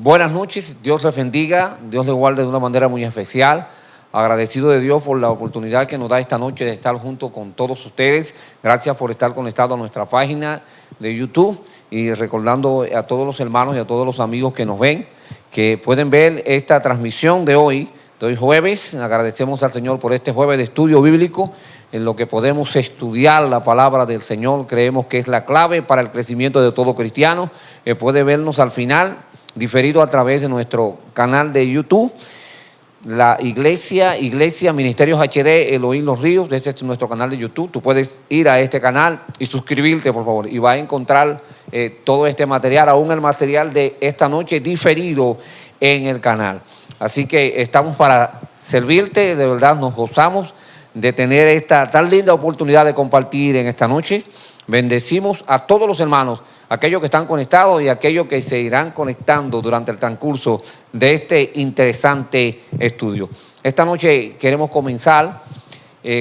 Buenas noches, Dios les bendiga, Dios les guarde de una manera muy especial. Agradecido de Dios por la oportunidad que nos da esta noche de estar junto con todos ustedes. Gracias por estar conectados a nuestra página de YouTube y recordando a todos los hermanos y a todos los amigos que nos ven, que pueden ver esta transmisión de hoy jueves. Agradecemos al Señor por este jueves de estudio bíblico, en lo que podemos estudiar la palabra del Señor. Creemos que es la clave para el crecimiento de todo cristiano. Puede vernos al final, diferido a través de nuestro canal de YouTube, la Iglesia Ministerios HD Elohim Los Ríos. Ese es nuestro canal de YouTube. Tú puedes ir a este canal y suscribirte, por favor, y vas a encontrar todo este material, aún el material de esta noche diferido en el canal. Así que estamos para servirte. De verdad nos gozamos de tener esta tan linda oportunidad de compartir en esta noche. Bendecimos a todos los hermanos, aquellos que están conectados y aquellos que se irán conectando durante el transcurso de este interesante estudio. Esta noche queremos comenzar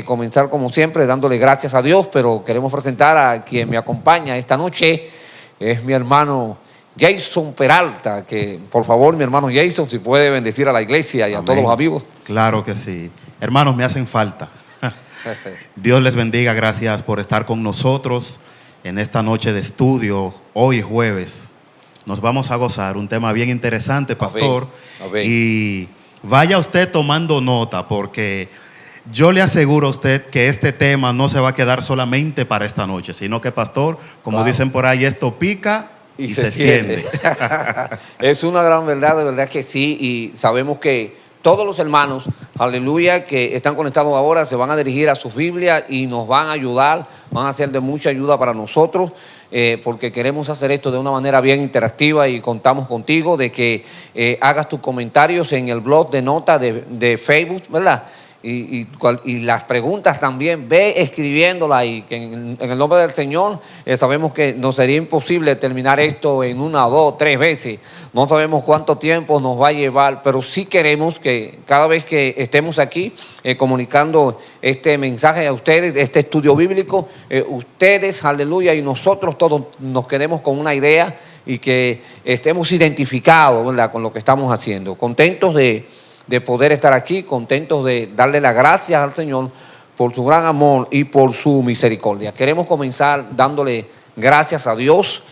como siempre dándole gracias a Dios, pero queremos presentar a quien me acompaña esta noche. Es mi hermano Jason Peralta, que por favor, mi hermano Jason, si puede bendecir a la iglesia y a todos los amigos. Claro que sí. Hermanos, me hacen falta. Dios les bendiga, gracias por estar con nosotros en esta noche de estudio, hoy jueves. Nos vamos a gozar un tema bien interesante, pastor. Amén. Y vaya usted tomando nota, porque yo le aseguro a usted que este tema no se va a quedar solamente para esta noche, sino que, pastor, como dicen por ahí, esto pica y se extiende. Es una gran verdad, de verdad que sí, y sabemos que todos los hermanos, aleluya, que están conectados ahora se van a dirigir a sus Biblias y nos van a ayudar, van a ser de mucha ayuda para nosotros, porque queremos hacer esto de una manera bien interactiva y contamos contigo de que hagas tus comentarios en el blog de notas de Facebook, ¿verdad? Y las preguntas también, ve escribiéndolas ahí, que en el nombre del Señor sabemos que nos sería imposible terminar esto en 1, 2, 3 veces. No sabemos cuánto tiempo nos va a llevar, pero sí queremos que cada vez que estemos aquí comunicando este mensaje a ustedes, este estudio bíblico, ustedes, aleluya, y nosotros todos nos quedemos con una idea y que estemos identificados, ¿verdad?, con lo que estamos haciendo. Contentos de poder estar aquí, contentos de darle las gracias al Señor por su gran amor y por su misericordia. Queremos comenzar dándole gracias a Dios,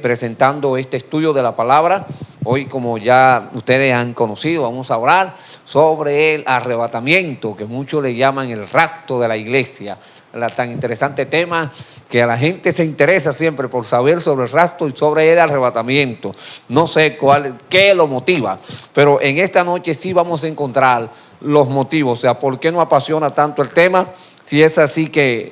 presentando este estudio de la palabra. Hoy, como ya ustedes han conocido, vamos a hablar sobre el arrebatamiento, que muchos le llaman el rapto de la iglesia. Tan interesante tema que a la gente se interesa siempre por saber sobre el rapto y sobre el arrebatamiento. No sé qué lo motiva, pero en esta noche sí vamos a encontrar los motivos. O sea, ¿por qué nos apasiona tanto el tema? Si es así que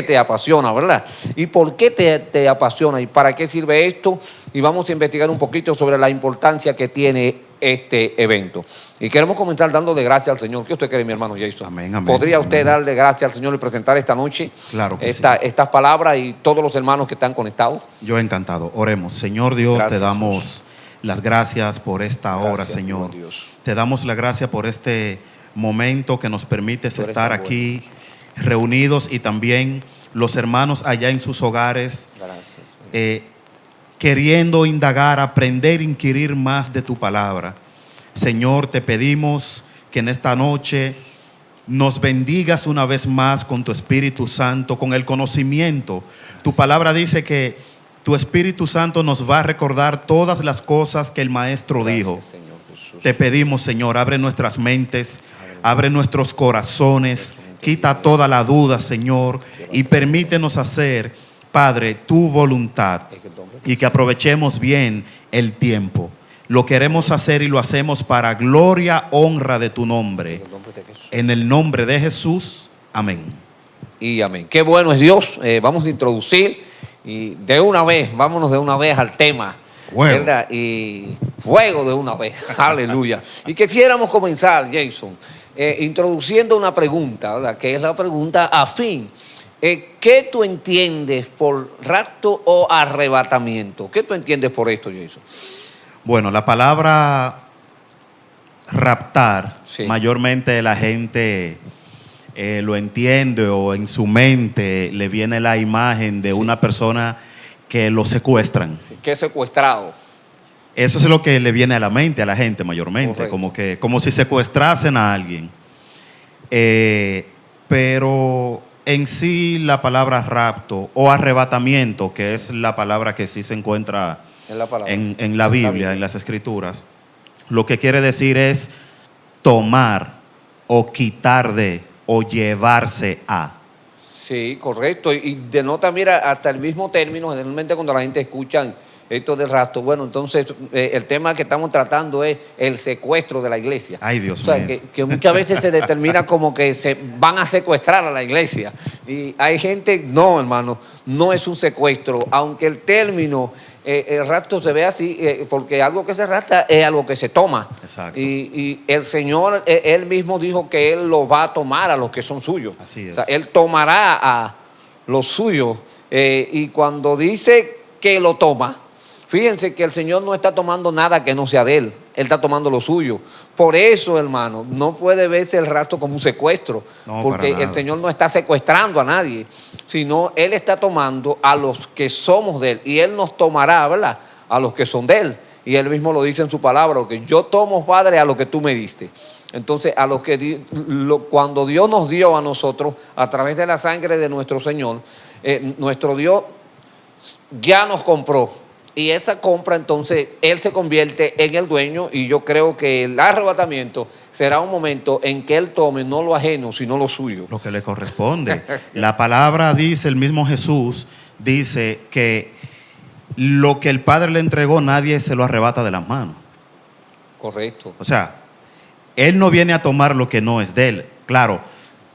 te apasiona, ¿verdad? ¿Y por qué te apasiona? ¿Y para qué sirve esto? Y vamos a investigar un poquito sobre la importancia que tiene este evento. Y queremos comenzar dándole gracias al Señor. ¿Qué usted cree, mi hermano Jason? Amén, amén. ¿Podría usted darle gracias al Señor y presentar esta noche estas palabras y todos los hermanos que están conectados? Yo encantado. Oremos. Señor Dios, gracias, te damos las gracias por esta hora, Señor. Te damos la gracia por este momento que nos permites estar aquí reunidos, y también los hermanos allá en sus hogares, queriendo indagar, aprender, inquirir más de tu palabra. Señor, te pedimos que en esta noche nos bendigas una vez más con tu Espíritu Santo, con el conocimiento. Tu palabra dice que tu Espíritu Santo nos va a recordar todas las cosas que el Maestro dijo. Señor Jesús. Te pedimos, Señor, abre nuestras mentes, abre nuestros corazones, quita toda la duda, Señor, y permítenos hacer, Padre, tu voluntad, y que aprovechemos bien el tiempo. Lo queremos hacer y lo hacemos para gloria, honra de tu nombre. En el nombre de Jesús, amén. Y amén. Qué bueno es Dios. Vamos a introducir y vámonos de una vez al tema. ¿Verdad? Y fuego de una vez. Aleluya. Y quisiéramos comenzar, Jason, introduciendo una pregunta, ¿verdad?, que es la pregunta afín. ¿Qué tú entiendes por rapto o arrebatamiento? ¿Qué tú entiendes por esto, Jason? Bueno, la palabra raptar, mayormente la gente lo entiende, o en su mente le viene la imagen de una persona que lo secuestran. Que es secuestrado. Eso es lo que le viene a la mente a la gente mayormente, como si secuestrasen a alguien. Pero en sí la palabra rapto o arrebatamiento, que es la palabra que sí se encuentra en la Biblia, en las Escrituras, lo que quiere decir es tomar o quitar de o llevarse a. Sí, correcto. Y denota, mira, hasta el mismo término, generalmente cuando la gente escucha esto del rapto, bueno, entonces el tema que estamos tratando es el secuestro de la iglesia. Ay, Dios mío. O sea, que muchas veces se determina como que se van a secuestrar a la iglesia. Y hay gente, no, hermano, no es un secuestro, aunque el término, el rapto se ve así, porque algo que se rapta es algo que se toma. Exacto. Y el Señor, Él mismo dijo que Él lo va a tomar a los que son suyos. Así es. O sea, Él tomará a los suyos. Y cuando dice que lo toma, fíjense que el Señor no está tomando nada que no sea de Él. Él está tomando lo suyo. Por eso, hermano, no puede verse el rapto como un secuestro. No, porque el Señor no está secuestrando a nadie, sino Él está tomando a los que somos de Él. Y Él nos tomará, ¿verdad?, a los que son de Él. Y Él mismo lo dice en su palabra, que yo tomo, Padre, a lo que tú me diste. Entonces, a los que cuando Dios nos dio a nosotros, a través de la sangre de nuestro Señor, nuestro Dios ya nos compró. Y esa compra, entonces, Él se convierte en el dueño, y yo creo que el arrebatamiento será un momento en que Él tome no lo ajeno, sino lo suyo. Lo que le corresponde. La palabra dice, el mismo Jesús dice que lo que el Padre le entregó, nadie se lo arrebata de las manos. Correcto. O sea, Él no viene a tomar lo que no es de Él. Claro,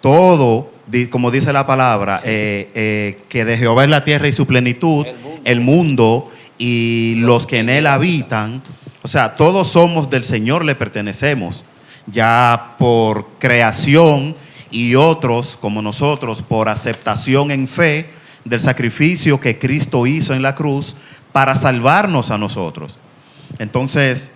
todo, como dice la palabra, sí, que de Jehová es la tierra y su plenitud, el mundo y los que en él habitan, o sea, todos somos del Señor, le pertenecemos, ya por creación, y otros como nosotros por aceptación en fe del sacrificio que Cristo hizo en la cruz para salvarnos a nosotros. Entonces,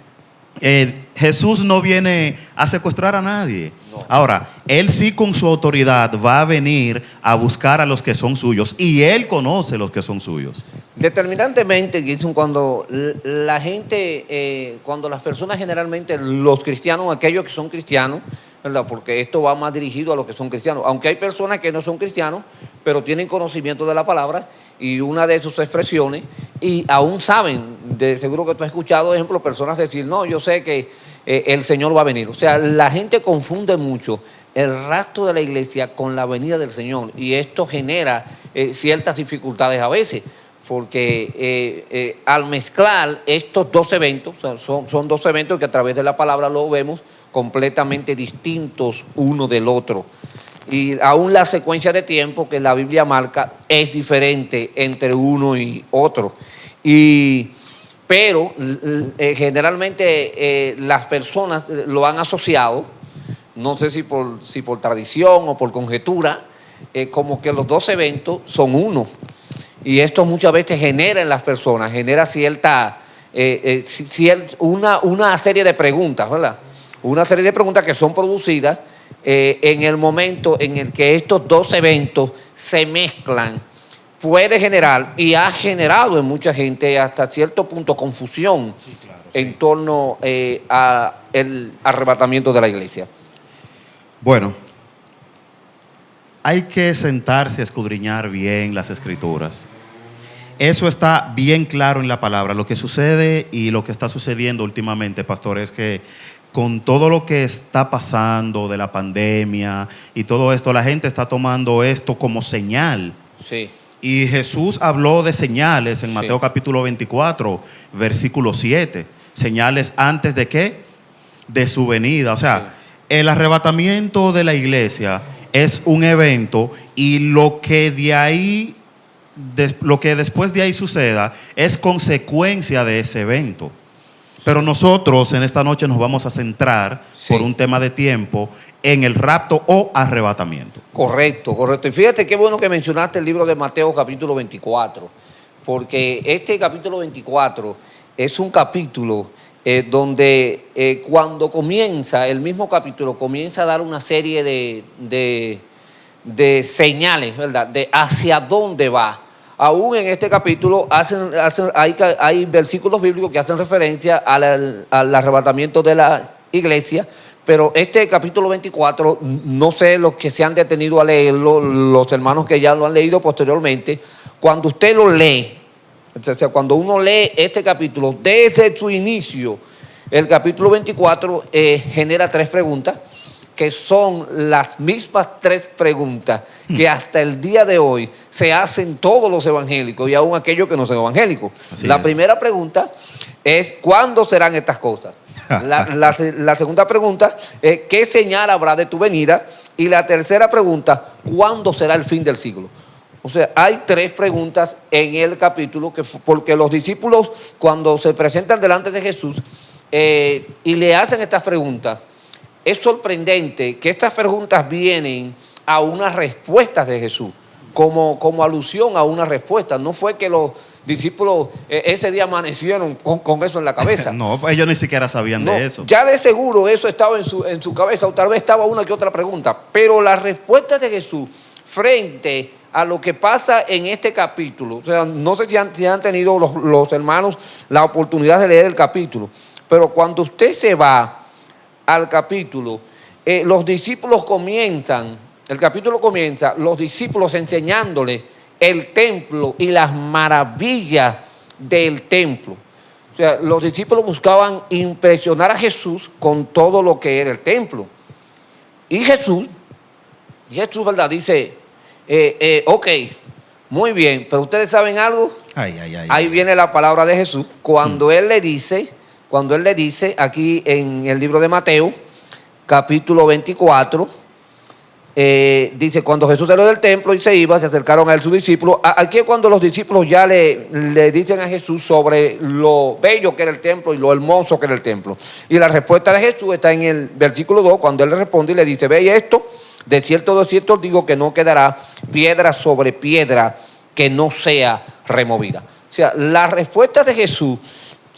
Jesús no viene a secuestrar a nadie. No. Ahora, Él sí con su autoridad va a venir a buscar a los que son suyos, y Él conoce los que son suyos. Determinantemente, Gibson, cuando la gente, cuando las personas generalmente, los cristianos, aquellos que son cristianos, ¿verdad?, porque esto va más dirigido a los que son cristianos, aunque hay personas que no son cristianos, pero tienen conocimiento de la palabra y una de sus expresiones, y aún saben, de seguro que tú has escuchado, ejemplo, personas decir, no, yo sé que el Señor va a venir. O sea, la gente confunde mucho el rapto de la iglesia con la venida del Señor, y esto genera ciertas dificultades a veces, porque al mezclar estos dos eventos, o sea, son dos eventos que a través de la palabra lo vemos completamente distintos uno del otro. Y aún la secuencia de tiempo que la Biblia marca es diferente entre uno y otro. Pero generalmente las personas lo han asociado, no sé si por tradición o por conjetura, como que los dos eventos son uno. Y esto muchas veces genera en las personas, genera una serie de preguntas, ¿verdad? Una serie de preguntas que son producidas en el momento en el que estos dos eventos se mezclan. Puede generar, y ha generado en mucha gente hasta cierto punto, confusión, sí, claro, sí, en torno al arrebatamiento de la iglesia. Bueno, hay que sentarse a escudriñar bien las Escrituras. Eso está bien claro en la palabra. Lo que sucede y lo que está sucediendo últimamente, pastor, es que con todo lo que está pasando de la pandemia y todo esto, la gente está tomando esto como señal. Sí. Y Jesús habló de señales en Mateo capítulo 24, versículo 7. Señales antes de ¿qué? De su venida. O sea, el arrebatamiento de la iglesia es un evento, y lo que después de ahí suceda es consecuencia de ese evento. Pero nosotros en esta noche nos vamos a centrar, por un tema de tiempo, en el rapto o arrebatamiento. Correcto. Y fíjate qué bueno que mencionaste el libro de Mateo capítulo 24, porque este capítulo 24 es un capítulo donde cuando comienza, el mismo capítulo comienza a dar una serie de señales, ¿verdad?, de hacia dónde va, aún en este capítulo hay versículos bíblicos que hacen referencia al arrebatamiento de la iglesia, pero este capítulo 24, no sé los que se han detenido a leerlo, los hermanos que ya lo han leído posteriormente, cuando usted lo lee, o sea, cuando uno lee este capítulo desde su inicio, el capítulo 24 genera 3 preguntas, que son las mismas 3 preguntas que hasta el día de hoy se hacen todos los evangélicos y aún aquellos que no son evangélicos. La primera pregunta es: ¿cuándo serán estas cosas? La segunda pregunta es: ¿qué señal habrá de tu venida? Y la tercera pregunta: ¿cuándo será el fin del siglo? O sea, hay 3 preguntas en el capítulo, porque los discípulos, cuando se presentan delante de Jesús y le hacen estas preguntas, es sorprendente que estas preguntas vienen a unas respuestas de Jesús, como alusión a una respuesta. No fue que los discípulos ese día amanecieron con eso en la cabeza. No, ellos ni siquiera sabían de eso. Ya de seguro eso estaba en su cabeza, o tal vez estaba una que otra pregunta. Pero la respuesta de Jesús frente a lo que pasa en este capítulo, o sea, no sé si han tenido los hermanos la oportunidad de leer el capítulo, pero cuando usted se va al capítulo, los discípulos comienzan, el capítulo comienza, los discípulos enseñándole el templo y las maravillas del templo. O sea, los discípulos buscaban impresionar a Jesús con todo lo que era el templo. Y Jesús, ¿verdad? Dice, ok, muy bien, pero ustedes saben algo. Ahí viene la palabra de Jesús, cuando Él le dice aquí en el libro de Mateo, capítulo 24, dice: cuando Jesús salió del templo y se iba, se acercaron a él sus discípulos. Aquí es cuando los discípulos ya le dicen a Jesús sobre lo bello que era el templo y lo hermoso que era el templo. Y la respuesta de Jesús está en el versículo 2, cuando él le responde y le dice: ve esto, de cierto os digo que no quedará piedra sobre piedra que no sea removida. O sea, la respuesta de Jesús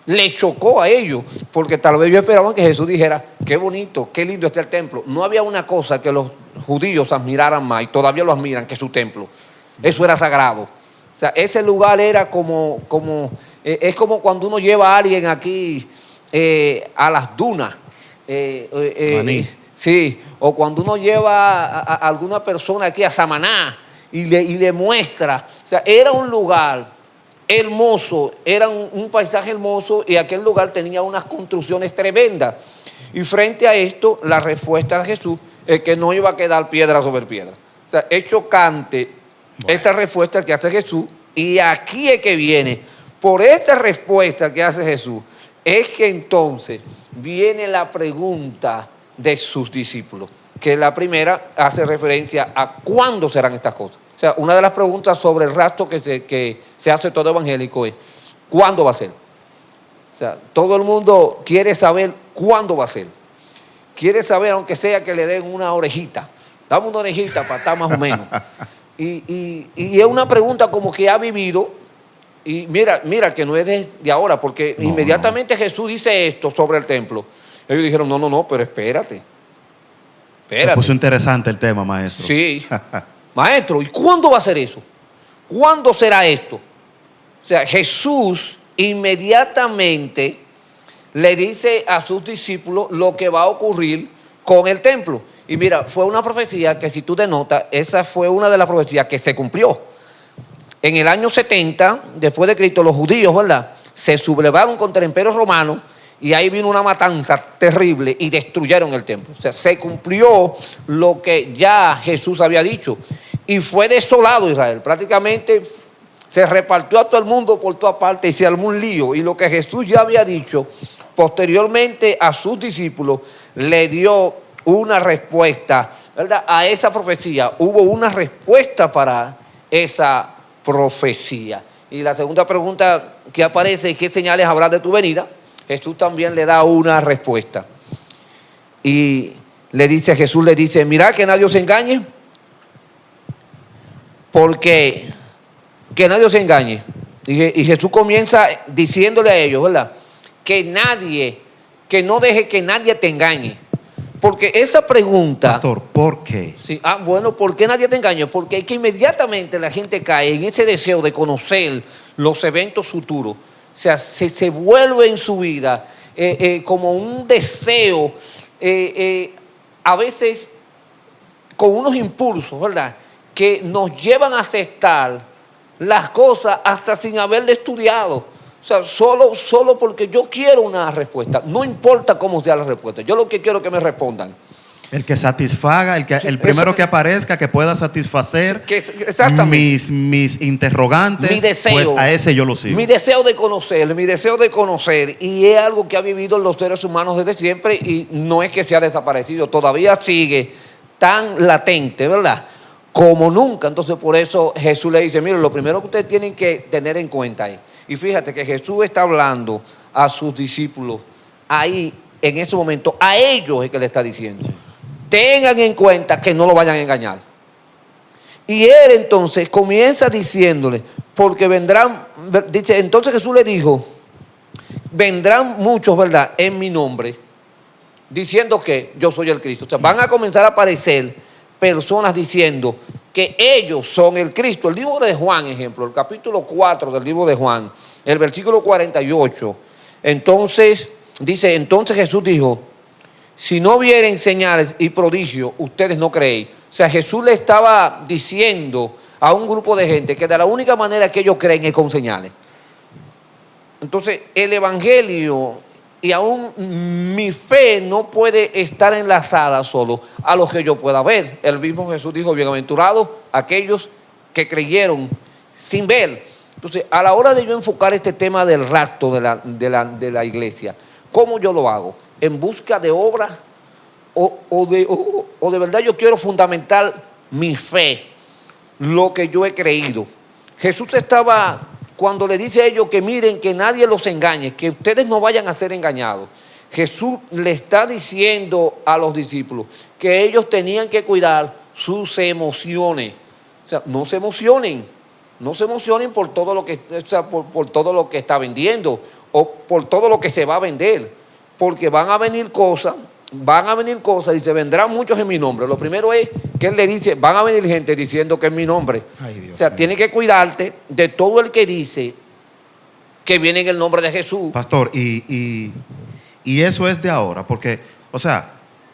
le chocó a ellos, porque tal vez ellos esperaban que Jesús dijera: qué bonito, qué lindo está el templo. No había una cosa que los judíos admiraran más, y todavía lo admiran, que su templo. Eso era sagrado. O sea, ese lugar era es como cuando uno lleva a alguien aquí a las dunas. Sí, o cuando uno lleva a alguna persona aquí a Samaná y le muestra. O sea, era un lugar hermoso, era un paisaje hermoso, y aquel lugar tenía unas construcciones tremendas. Y frente a esto, la respuesta de Jesús es que no iba a quedar piedra sobre piedra. O sea, es chocante esta respuesta que hace Jesús, y aquí es que viene. Por esta respuesta que hace Jesús, es que entonces viene la pregunta de sus discípulos, que la primera hace referencia a cuándo serán estas cosas. O sea, una de las preguntas sobre el rapto que se hace todo evangélico es: ¿cuándo va a ser? O sea, todo el mundo quiere saber cuándo va a ser. Quiere saber, aunque sea que le den una orejita. Dame una orejita para estar más o menos. Y es una pregunta como que ha vivido. Y mira que no es de ahora, porque inmediatamente Jesús dice esto sobre el templo. Ellos dijeron: no, pero espérate. Se puso interesante el tema, maestro. Sí. Maestro, ¿y cuándo va a ser eso? ¿Cuándo será esto? O sea, Jesús inmediatamente le dice a sus discípulos lo que va a ocurrir con el templo. Y mira, fue una profecía que, si tú te notas, esa fue una de las profecías que se cumplió. En el año 70, después de Cristo, los judíos, ¿verdad?, se sublevaron contra el imperio romano, y ahí vino una matanza terrible y destruyeron el templo. O sea, se cumplió lo que ya Jesús había dicho, y fue desolado Israel. Prácticamente se repartió a todo el mundo por todas partes y se armó un lío. Y lo que Jesús ya había dicho, posteriormente a sus discípulos, le dio una respuesta, ¿verdad?, a esa profecía. Hubo una respuesta para esa profecía. Y la segunda pregunta que aparece: ¿qué señales habrá de tu venida? Jesús también le da una respuesta. Y Jesús le dice: mirad que nadie os engañe, porque que nadie os engañe. Y Jesús comienza diciéndole a ellos, ¿verdad?, que no deje que nadie te engañe, porque esa pregunta... Pastor, ¿por qué? Sí, bueno, ¿por qué nadie te engaña? Porque es que inmediatamente la gente cae en ese deseo de conocer los eventos futuros. O sea, se vuelve en su vida como un deseo, a veces con unos impulsos, ¿verdad?, que nos llevan a aceptar las cosas hasta sin haberle estudiado. O sea, solo porque yo quiero una respuesta. No importa cómo sea la respuesta. Yo lo que quiero es que me respondan. El que satisfaga, el primero que aparezca, que pueda satisfacer exactamente mis interrogantes, mi deseo, pues a ese yo lo sigo. Mi deseo de conocer, y es algo que ha vivido los seres humanos desde siempre, y no es que se ha desaparecido, todavía sigue tan latente, ¿verdad?, como nunca. Entonces, por eso Jesús le dice, mire, lo primero que ustedes tienen que tener en cuenta es, y fíjate que Jesús está hablando a sus discípulos ahí, en ese momento, a ellos es que le está diciendo. Sí. Tengan en cuenta que no lo vayan a engañar. Y él entonces comienza diciéndole, porque vendrán, dice, entonces Jesús le dijo, vendrán muchos, ¿verdad?, en mi nombre, diciendo que yo soy el Cristo. O sea, van a comenzar a aparecer personas diciendo que ellos son el Cristo. El libro de Juan, ejemplo, el capítulo 4 del libro de Juan, el versículo 48, entonces, dice, entonces Jesús dijo, si no vieren señales y prodigios, ustedes no creéis. O sea, Jesús le estaba diciendo a un grupo de gente que de la única manera que ellos creen es con señales. Entonces, el evangelio y aún mi fe no puede estar enlazada solo a lo que yo pueda ver. El mismo Jesús dijo, bienaventurados aquellos que creyeron sin ver. Entonces, a la hora de yo enfocar este tema del rapto de la iglesia, ¿cómo yo lo hago? ¿En busca de obra o de verdad yo quiero fundamentar mi fe, lo que yo he creído? Jesús estaba, cuando le dice a ellos que miren, que nadie los engañe, que ustedes no vayan a ser engañados, Jesús le está diciendo a los discípulos que ellos tenían que cuidar sus emociones. O sea, no se emocionen por todo lo que, o sea, por todo lo que está vendiendo o por todo lo que se va a vender, porque van a venir cosas, dice, vendrán muchos en mi nombre. Lo primero es que él le dice, van a venir gente diciendo que es mi nombre. Ay, Dios, o sea, tiene que cuidarte de todo el que dice que viene en el nombre de Jesús. Pastor, y eso es de ahora, porque, o sea,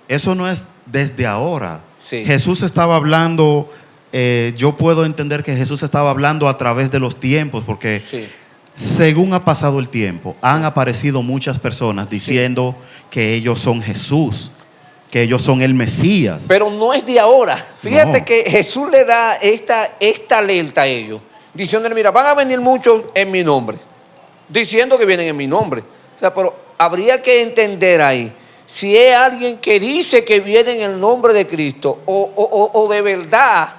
eso no es desde ahora. Sí. Jesús estaba hablando, yo puedo entender que Jesús estaba hablando a través de los tiempos, porque sí, según ha pasado el tiempo, han aparecido muchas personas diciendo que ellos son Jesús, que ellos son el Mesías. Pero no es de ahora. Fíjate que Jesús le da esta alerta a ellos, diciéndole, mira, van a venir muchos en mi nombre, diciendo que vienen en mi nombre. O sea, pero habría que entender ahí, si es alguien que dice que viene en el nombre de Cristo o de verdad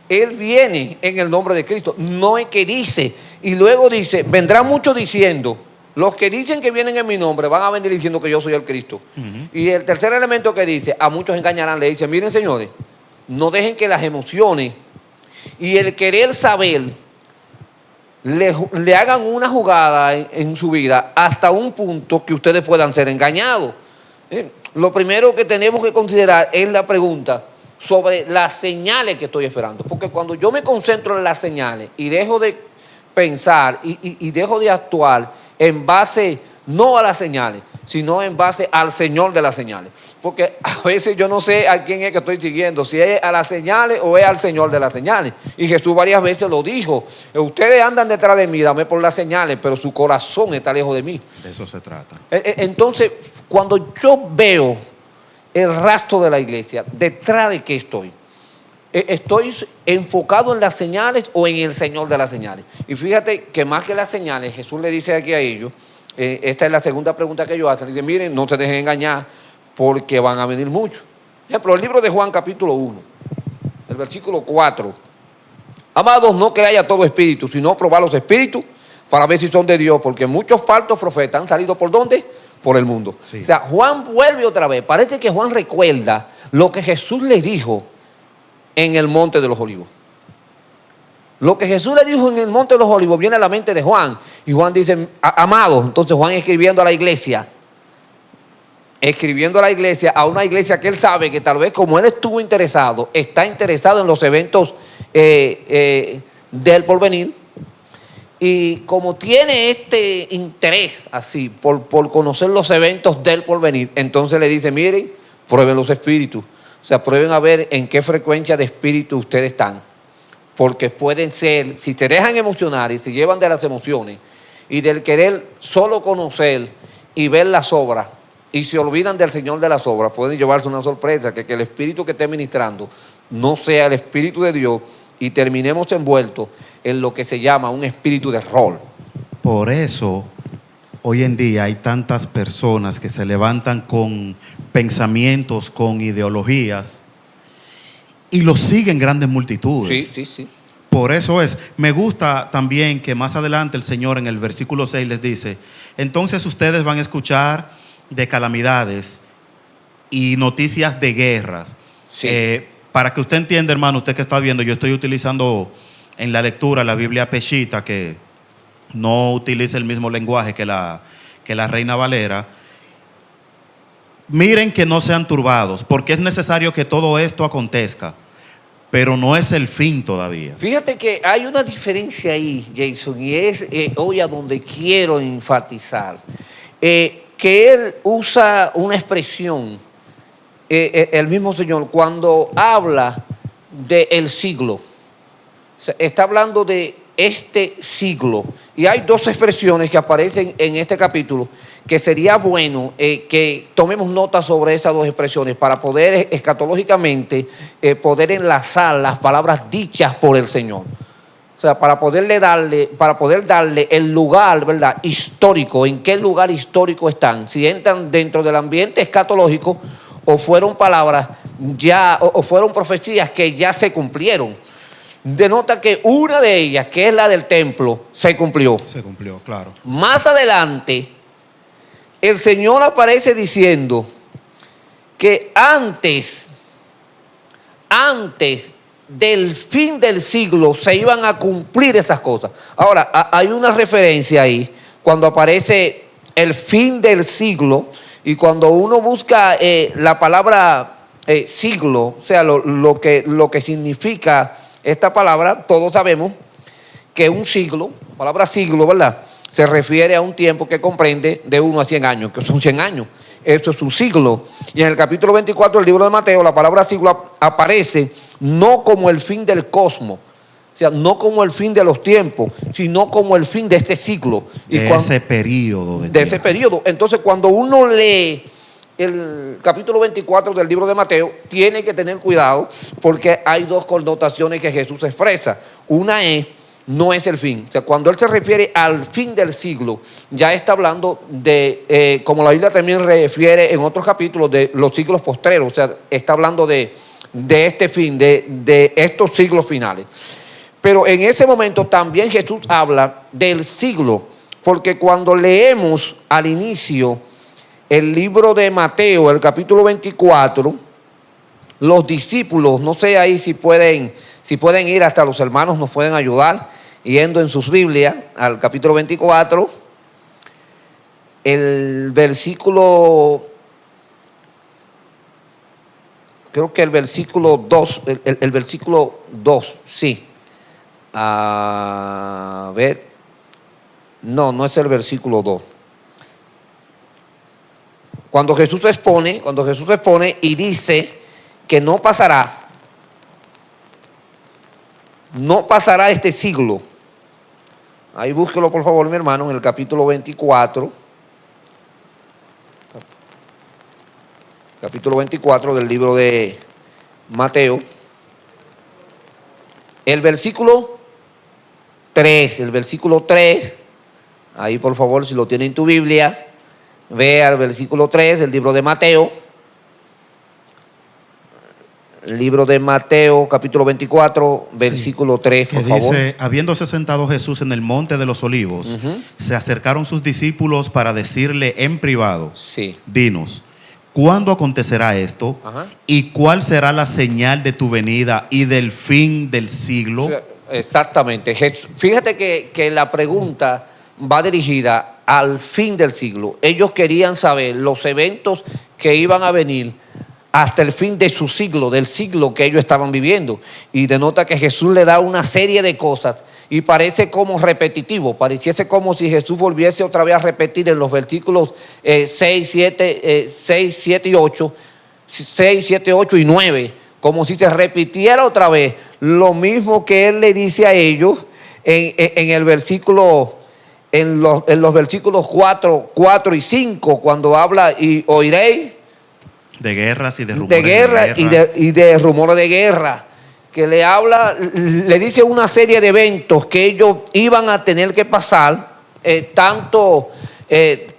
él viene en el nombre de Cristo. No es que dice. Y luego dice, vendrán muchos diciendo, los que dicen que vienen en mi nombre van a venir diciendo que yo soy el Cristo. Y el tercer elemento que dice, a muchos engañarán, le dice, miren señores, no dejen que las emociones y el querer saber le hagan una jugada en su vida hasta un punto que ustedes puedan ser engañados. Lo primero que tenemos que considerar es la pregunta sobre las señales que estoy esperando. Porque cuando yo me concentro en las señales y dejo de pensar y dejo de actuar en base no a las señales, sino en base al Señor de las señales. Porque a veces yo no sé a quién es que estoy siguiendo, si es a las señales o es al Señor de las señales. Y Jesús varias veces lo dijo, ustedes andan detrás de mí, dame por las señales, pero su corazón está lejos de mí. De eso se trata. Entonces, cuando yo veo el rastro de la iglesia, ¿detrás de qué estoy? ¿Estoy enfocado en las señales o en el Señor de las señales? Y fíjate que más que las señales, Jesús le dice aquí a ellos, esta es la segunda pregunta que ellos hacen, dice, miren, no se dejen engañar porque van a venir muchos. Por ejemplo, el libro de Juan capítulo 1, el versículo 4. Amados, no creáis a todo espíritu, sino probad los espíritus para ver si son de Dios, porque muchos falsos profetas han salido ¿por dónde? Por el mundo. Sí. O sea, Juan vuelve otra vez. Parece que Juan recuerda lo que Jesús le dijo en el Monte de los Olivos. Lo que Jesús le dijo en el Monte de los Olivos viene a la mente de Juan. Y Juan dice, amados, entonces Juan escribiendo a la iglesia escribiendo a la iglesia, a una iglesia que él sabe que tal vez como él estuvo interesado, está interesado en los eventos del porvenir. Y como tiene este interés así por conocer los eventos del porvenir, entonces le dice, miren, prueben los espíritus. O sea, prueben a ver en qué frecuencia de espíritu ustedes están. Porque pueden ser, si se dejan emocionar y se llevan de las emociones y del querer solo conocer y ver las obras y se olvidan del Señor de las obras, pueden llevarse una sorpresa, que el espíritu que esté ministrando no sea el espíritu de Dios y terminemos envueltos en lo que se llama un espíritu de rol. Por eso, hoy en día hay tantas personas que se levantan con pensamientos, con ideologías y los siguen grandes multitudes. Sí. Por eso me gusta también que más adelante el Señor en el versículo 6 les dice, entonces ustedes van a escuchar de calamidades y noticias de guerras. Sí. Para que usted entienda, hermano, usted que está viendo, yo estoy utilizando en la lectura la Biblia Peshitta, que no utiliza el mismo lenguaje que la Reina Valera. Miren que no sean turbados, porque es necesario que todo esto acontezca, pero no es el fin todavía. Fíjate que hay una diferencia ahí, Jason, y es hoy a donde quiero enfatizar. Que él usa una expresión, el mismo Señor, cuando habla del siglo. O sea, está hablando de este siglo. Y hay dos expresiones que aparecen en este capítulo que sería bueno que tomemos nota sobre esas dos expresiones para poder escatológicamente poder enlazar las palabras dichas por el Señor. O sea, para poder darle el lugar, ¿verdad?, histórico, en qué lugar histórico están, si entran dentro del ambiente escatológico o fueron palabras ya, o fueron profecías que ya se cumplieron. Denota que una de ellas, que es la del templo, se cumplió. Se cumplió, claro. Más adelante, el Señor aparece diciendo que antes del fin del siglo se iban a cumplir esas cosas. Ahora, hay una referencia ahí, cuando aparece el fin del siglo, y cuando uno busca la palabra siglo, o sea, lo que significa esta palabra, todos sabemos que un siglo, la palabra siglo, ¿verdad?, se refiere a un tiempo que comprende de 1 a 100 años, que son 100 años. Eso es un siglo. Y en el capítulo 24 del libro de Mateo, la palabra siglo aparece no como el fin del cosmos, o sea, no como el fin de los tiempos, sino como el fin de este siglo. Ese periodo. De ese periodo. Entonces, cuando uno lee el capítulo 24 del libro de Mateo, tiene que tener cuidado porque hay dos connotaciones que Jesús expresa. Una no es el fin. O sea, cuando él se refiere al fin del siglo, ya está hablando de, como la Biblia también refiere en otros capítulos, de los siglos postreros. O sea, está hablando de este fin, de estos siglos finales. Pero en ese momento también Jesús habla del siglo, porque cuando leemos al inicio el libro de Mateo, el capítulo 24, los discípulos, no sé ahí si pueden ir, hasta los hermanos nos pueden ayudar, yendo en sus Biblias al capítulo 24, el versículo, creo que el versículo 2, el versículo 2, sí. A ver, no es el versículo 2. Cuando Jesús expone y dice que no pasará este siglo. Ahí búsquelo por favor, mi hermano, en el capítulo 24. Capítulo 24 del libro de Mateo. El versículo 3. Ahí por favor, si lo tiene en tu Biblia, vea el versículo 3 del libro de Mateo. El libro de Mateo, capítulo 24, versículo 3, por favor. Dice, habiéndose sentado Jesús en el monte de los olivos, se acercaron sus discípulos para decirle en privado, dinos, ¿cuándo acontecerá esto? ¿Y cuál será la señal de tu venida y del fin del siglo? Exactamente. Fíjate que la pregunta va dirigida al fin del siglo. Ellos querían saber los eventos que iban a venir hasta el fin de su siglo, del siglo que ellos estaban viviendo. Y denota que Jesús le da una serie de cosas y parece como repetitivo, pareciese como si Jesús volviese otra vez a repetir en los versículos 6, 7 y 8, 6, 7, 8 y 9, como si se repitiera otra vez lo mismo que Él le dice a ellos en el versículo, en los versículos 4 y 5, cuando habla y oiréis de guerras y de rumores de guerra, y de rumores de guerra, que le habla, le dice una serie de eventos que ellos iban a tener que pasar,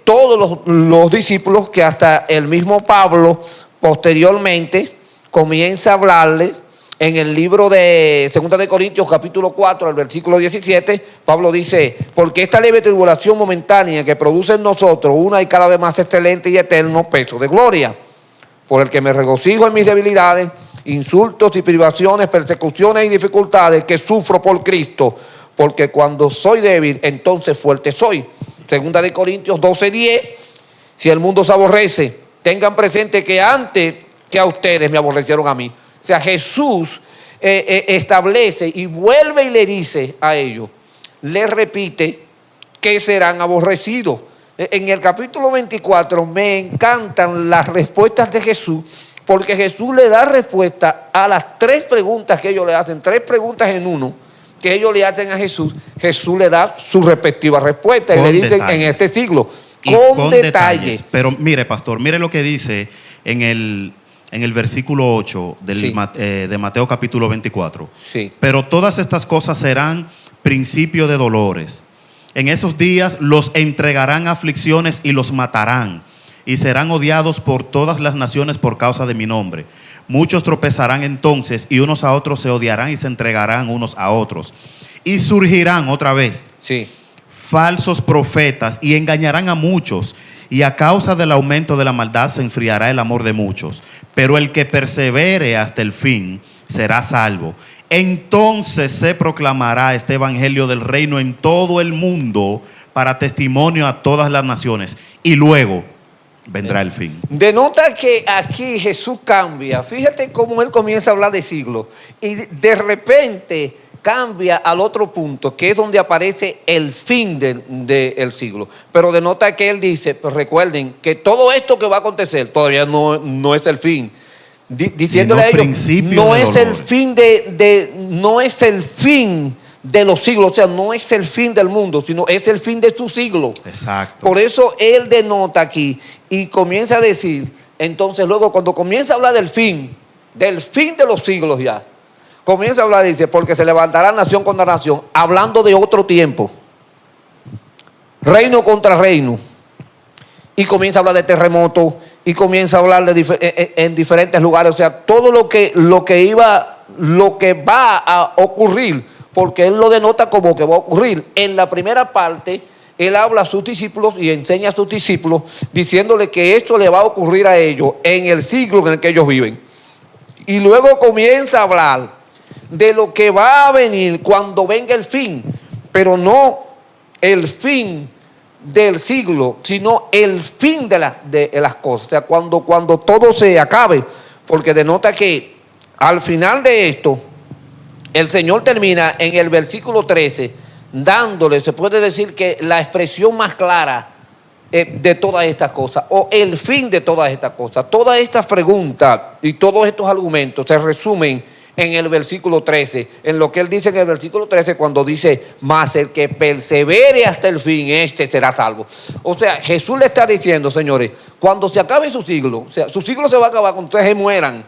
todos los discípulos, que hasta el mismo Pablo posteriormente comienza a hablarle en el libro de 2 de Corintios capítulo 4, el versículo 17. Pablo dice: porque esta leve tribulación momentánea que produce en nosotros una y cada vez más excelente y eterno peso de gloria, por el que me regocijo en mis debilidades, insultos y privaciones, persecuciones y dificultades que sufro por Cristo, porque cuando soy débil, entonces fuerte soy. 2 de Corintios 12:10, si el mundo se aborrece, tengan presente que antes que a ustedes me aborrecieron a mí. O sea, Jesús establece y vuelve y le dice a ellos, le repite que serán aborrecidos. En el capítulo 24 me encantan las respuestas de Jesús, porque Jesús le da respuesta a las 3 preguntas que ellos le hacen, 3 preguntas en uno que ellos le hacen a Jesús. Jesús le da su respectiva respuesta y le dicen en este siglo, con detalles. Pero mire, pastor, mire lo que dice en el versículo 8 de Mateo capítulo 24. Sí. Pero todas estas cosas serán principio de dolores. En esos días los entregarán a aflicciones y los matarán, y serán odiados por todas las naciones por causa de mi nombre. Muchos tropezarán entonces, y unos a otros se odiarán y se entregarán unos a otros. Y surgirán otra vez falsos profetas y engañarán a muchos. Y a causa del aumento de la maldad se enfriará el amor de muchos. Pero el que persevere hasta el fin será salvo. Entonces se proclamará este evangelio del reino en todo el mundo para testimonio a todas las naciones. Y luego vendrá el fin. Denota que aquí Jesús cambia. Fíjate cómo Él comienza a hablar de siglos y de repente cambia al otro punto, que es donde aparece el fin del siglo. Pero denota que Él dice, pues recuerden que todo esto que va a acontecer todavía no es el fin. Diciéndole a ellos, no es el fin no es el fin de los siglos, o sea, no es el fin del mundo, sino es el fin de su siglo. Exacto. Por eso Él denota aquí y comienza a decir, entonces luego cuando comienza a hablar del fin de los siglos ya, comienza a hablar, dice, porque se levantará nación contra nación, hablando de otro tiempo, reino contra reino, y comienza a hablar de terremotos, y comienza a hablar en diferentes lugares, o sea, todo lo que va a ocurrir, porque Él lo denota como que va a ocurrir. En la primera parte, Él habla a sus discípulos y enseña a sus discípulos, diciéndole que esto le va a ocurrir a ellos en el siglo en el que ellos viven. Y luego comienza a hablar de lo que va a venir cuando venga el fin, pero no el fin del siglo, sino el fin de las cosas, o sea, cuando todo se acabe, porque denota que al final de esto, el Señor termina en el versículo 13, dándole, se puede decir que la expresión más clara de todas estas cosas, o el fin de todas estas cosas. Todas estas preguntas y todos estos argumentos se resumen en el versículo 13, en lo que Él dice en el versículo 13 cuando dice, mas el que persevere hasta el fin, este será salvo. O sea, Jesús le está diciendo, señores, cuando se acabe su siglo, o sea, su siglo se va a acabar cuando ustedes se mueran.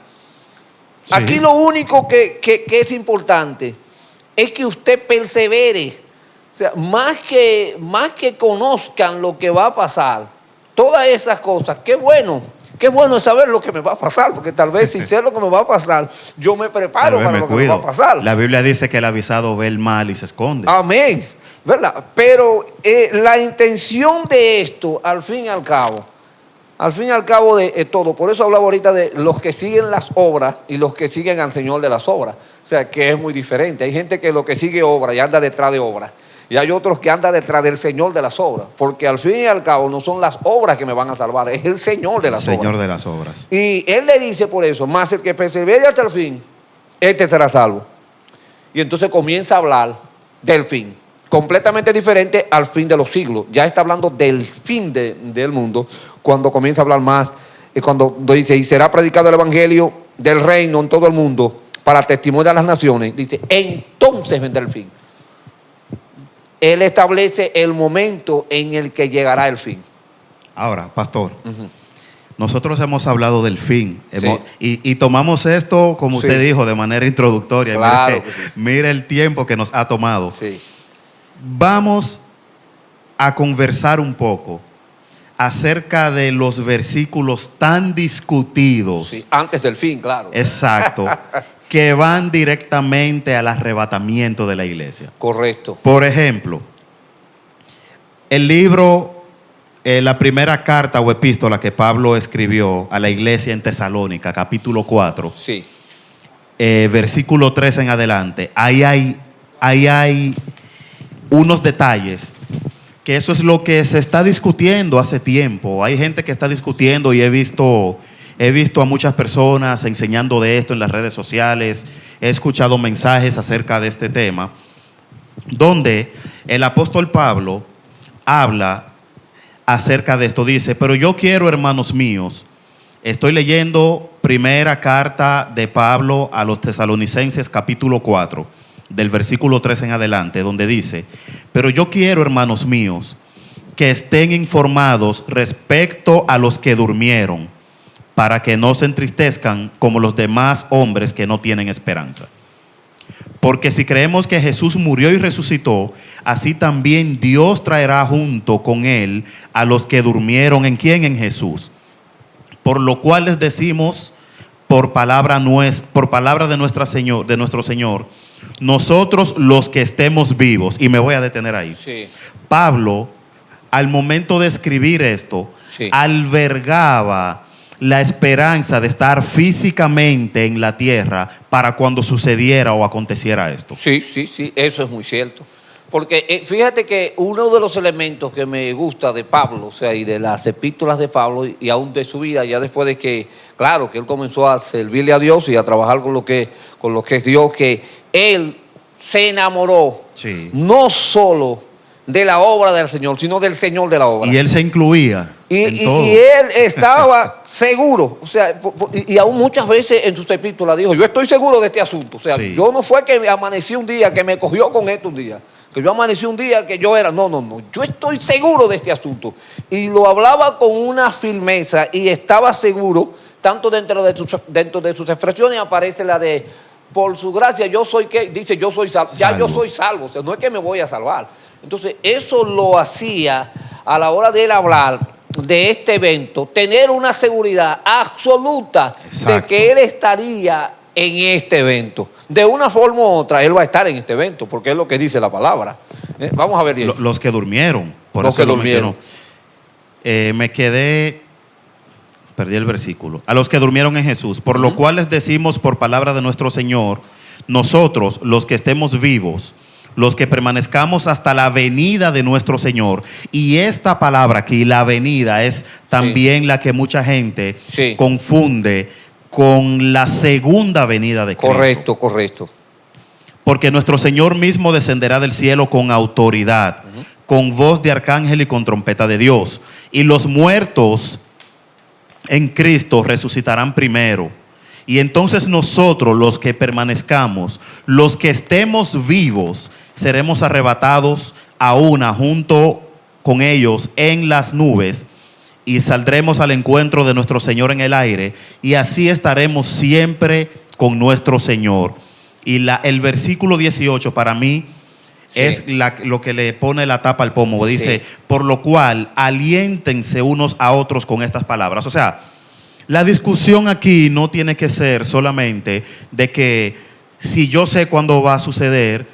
Sí. Aquí lo único que es importante es que usted persevere. O sea, más que conozcan lo que va a pasar, todas esas cosas, qué bueno es saber lo que me va a pasar, porque tal vez si sé lo que me va a pasar, yo me preparo para lo que me va a pasar. La Biblia dice que el avisado ve el mal y se esconde. Amén, ¿verdad? Pero la intención de esto, al fin y al cabo, al fin y al cabo de todo, por eso hablaba ahorita de los que siguen las obras y los que siguen al Señor de las obras. O sea, que es muy diferente. Hay gente que lo que sigue obra y anda detrás de obras. Y hay otros que andan detrás del Señor de las obras. Porque al fin y al cabo no son las obras que me van a salvar, es el Señor de las obras. Señor de las obras. Y Él le dice por eso, más el que persevere hasta el fin, este será salvo. Y entonces comienza a hablar del fin. Completamente diferente al fin de los siglos. Ya está hablando del fin del mundo cuando comienza a hablar más. Cuando dice, y será predicado el evangelio del reino en todo el mundo para testimonio a las naciones. Dice, entonces vendrá el fin. Él establece el momento en el que llegará el fin. Ahora, pastor, nosotros hemos hablado del fin. Sí. Y tomamos esto, como usted dijo, de manera introductoria. Claro Mire el tiempo que nos ha tomado. Sí. Vamos a conversar un poco acerca de los versículos tan discutidos. Sí, antes del fin, claro. Exacto. Que van directamente al arrebatamiento de la iglesia. Correcto. Por ejemplo, el libro, la primera carta o epístola que Pablo escribió a la iglesia en Tesalónica, capítulo 4, Sí. Versículo 3 en adelante, ahí hay unos detalles que eso es lo que se está discutiendo hace tiempo. Hay gente que está discutiendo y he visto a muchas personas enseñando de esto en las redes sociales. He escuchado mensajes acerca de este tema, donde el apóstol Pablo habla acerca de esto. Dice, pero yo quiero, hermanos míos, estoy leyendo primera carta de Pablo a los tesalonicenses, capítulo 4, del versículo 3 en adelante, donde dice, pero yo quiero, hermanos míos, que estén informados respecto a los que durmieron, para que no se entristezcan como los demás hombres que no tienen esperanza. Porque si creemos que Jesús murió y resucitó, así también Dios traerá junto con él a los que durmieron. ¿En quién? En Jesús. Por lo cual les decimos, por palabra de nuestro Señor, nosotros los que estemos vivos, y me voy a detener ahí. Sí. Pablo, al momento de escribir esto, albergaba la esperanza de estar físicamente en la tierra para cuando sucediera o aconteciera esto. Sí, eso es muy cierto. Porque fíjate que uno de los elementos que me gusta de Pablo, o sea, y de las epístolas de Pablo, y aún de su vida, ya después de que, claro, que él comenzó a servirle a Dios y a trabajar con lo que es Dios, que él se enamoró, no solo de la obra del Señor, sino del Señor de la obra. Y él se incluía en todo. Y él estaba seguro, o sea, y aún muchas veces en sus epístolas dijo, yo estoy seguro de este asunto. O sea, yo no fue que amanecí un día, que me cogió con esto un día, que yo amanecí un día que yo era, no, yo estoy seguro de este asunto. Y lo hablaba con una firmeza y estaba seguro, tanto dentro de sus expresiones aparece la de, por su gracia, yo soy que, dice, yo soy salvo. Ya yo soy salvo, o sea, no es que me voy a salvar. Entonces, eso lo hacía a la hora de él hablar de este evento, tener una seguridad absoluta de que él estaría en este evento. De una forma u otra, él va a estar en este evento, porque es lo que dice la palabra. Vamos a ver eso. Los que durmieron, por los eso que lo durmieron. Perdí el versículo. A los que durmieron en Jesús, por lo cual les decimos por palabra de nuestro Señor, nosotros, los que estemos vivos, los que permanezcamos hasta la venida de nuestro Señor. Y esta palabra aquí, la venida, es también la que mucha gente confunde con la segunda venida de Cristo. Correcto. Porque nuestro Señor mismo descenderá del cielo con autoridad, con voz de arcángel y con trompeta de Dios. Y los muertos en Cristo resucitarán primero. Y entonces nosotros, los que permanezcamos, los que estemos vivos, seremos arrebatados a una junto con ellos en las nubes y saldremos al encuentro de nuestro Señor en el aire, y así estaremos siempre con nuestro Señor. Y el versículo 18 para mí es lo que le pone la tapa al pomo. Dice, por lo cual aliéntense unos a otros con estas palabras. O sea, la discusión aquí no tiene que ser solamente de que si yo sé cuándo va a suceder,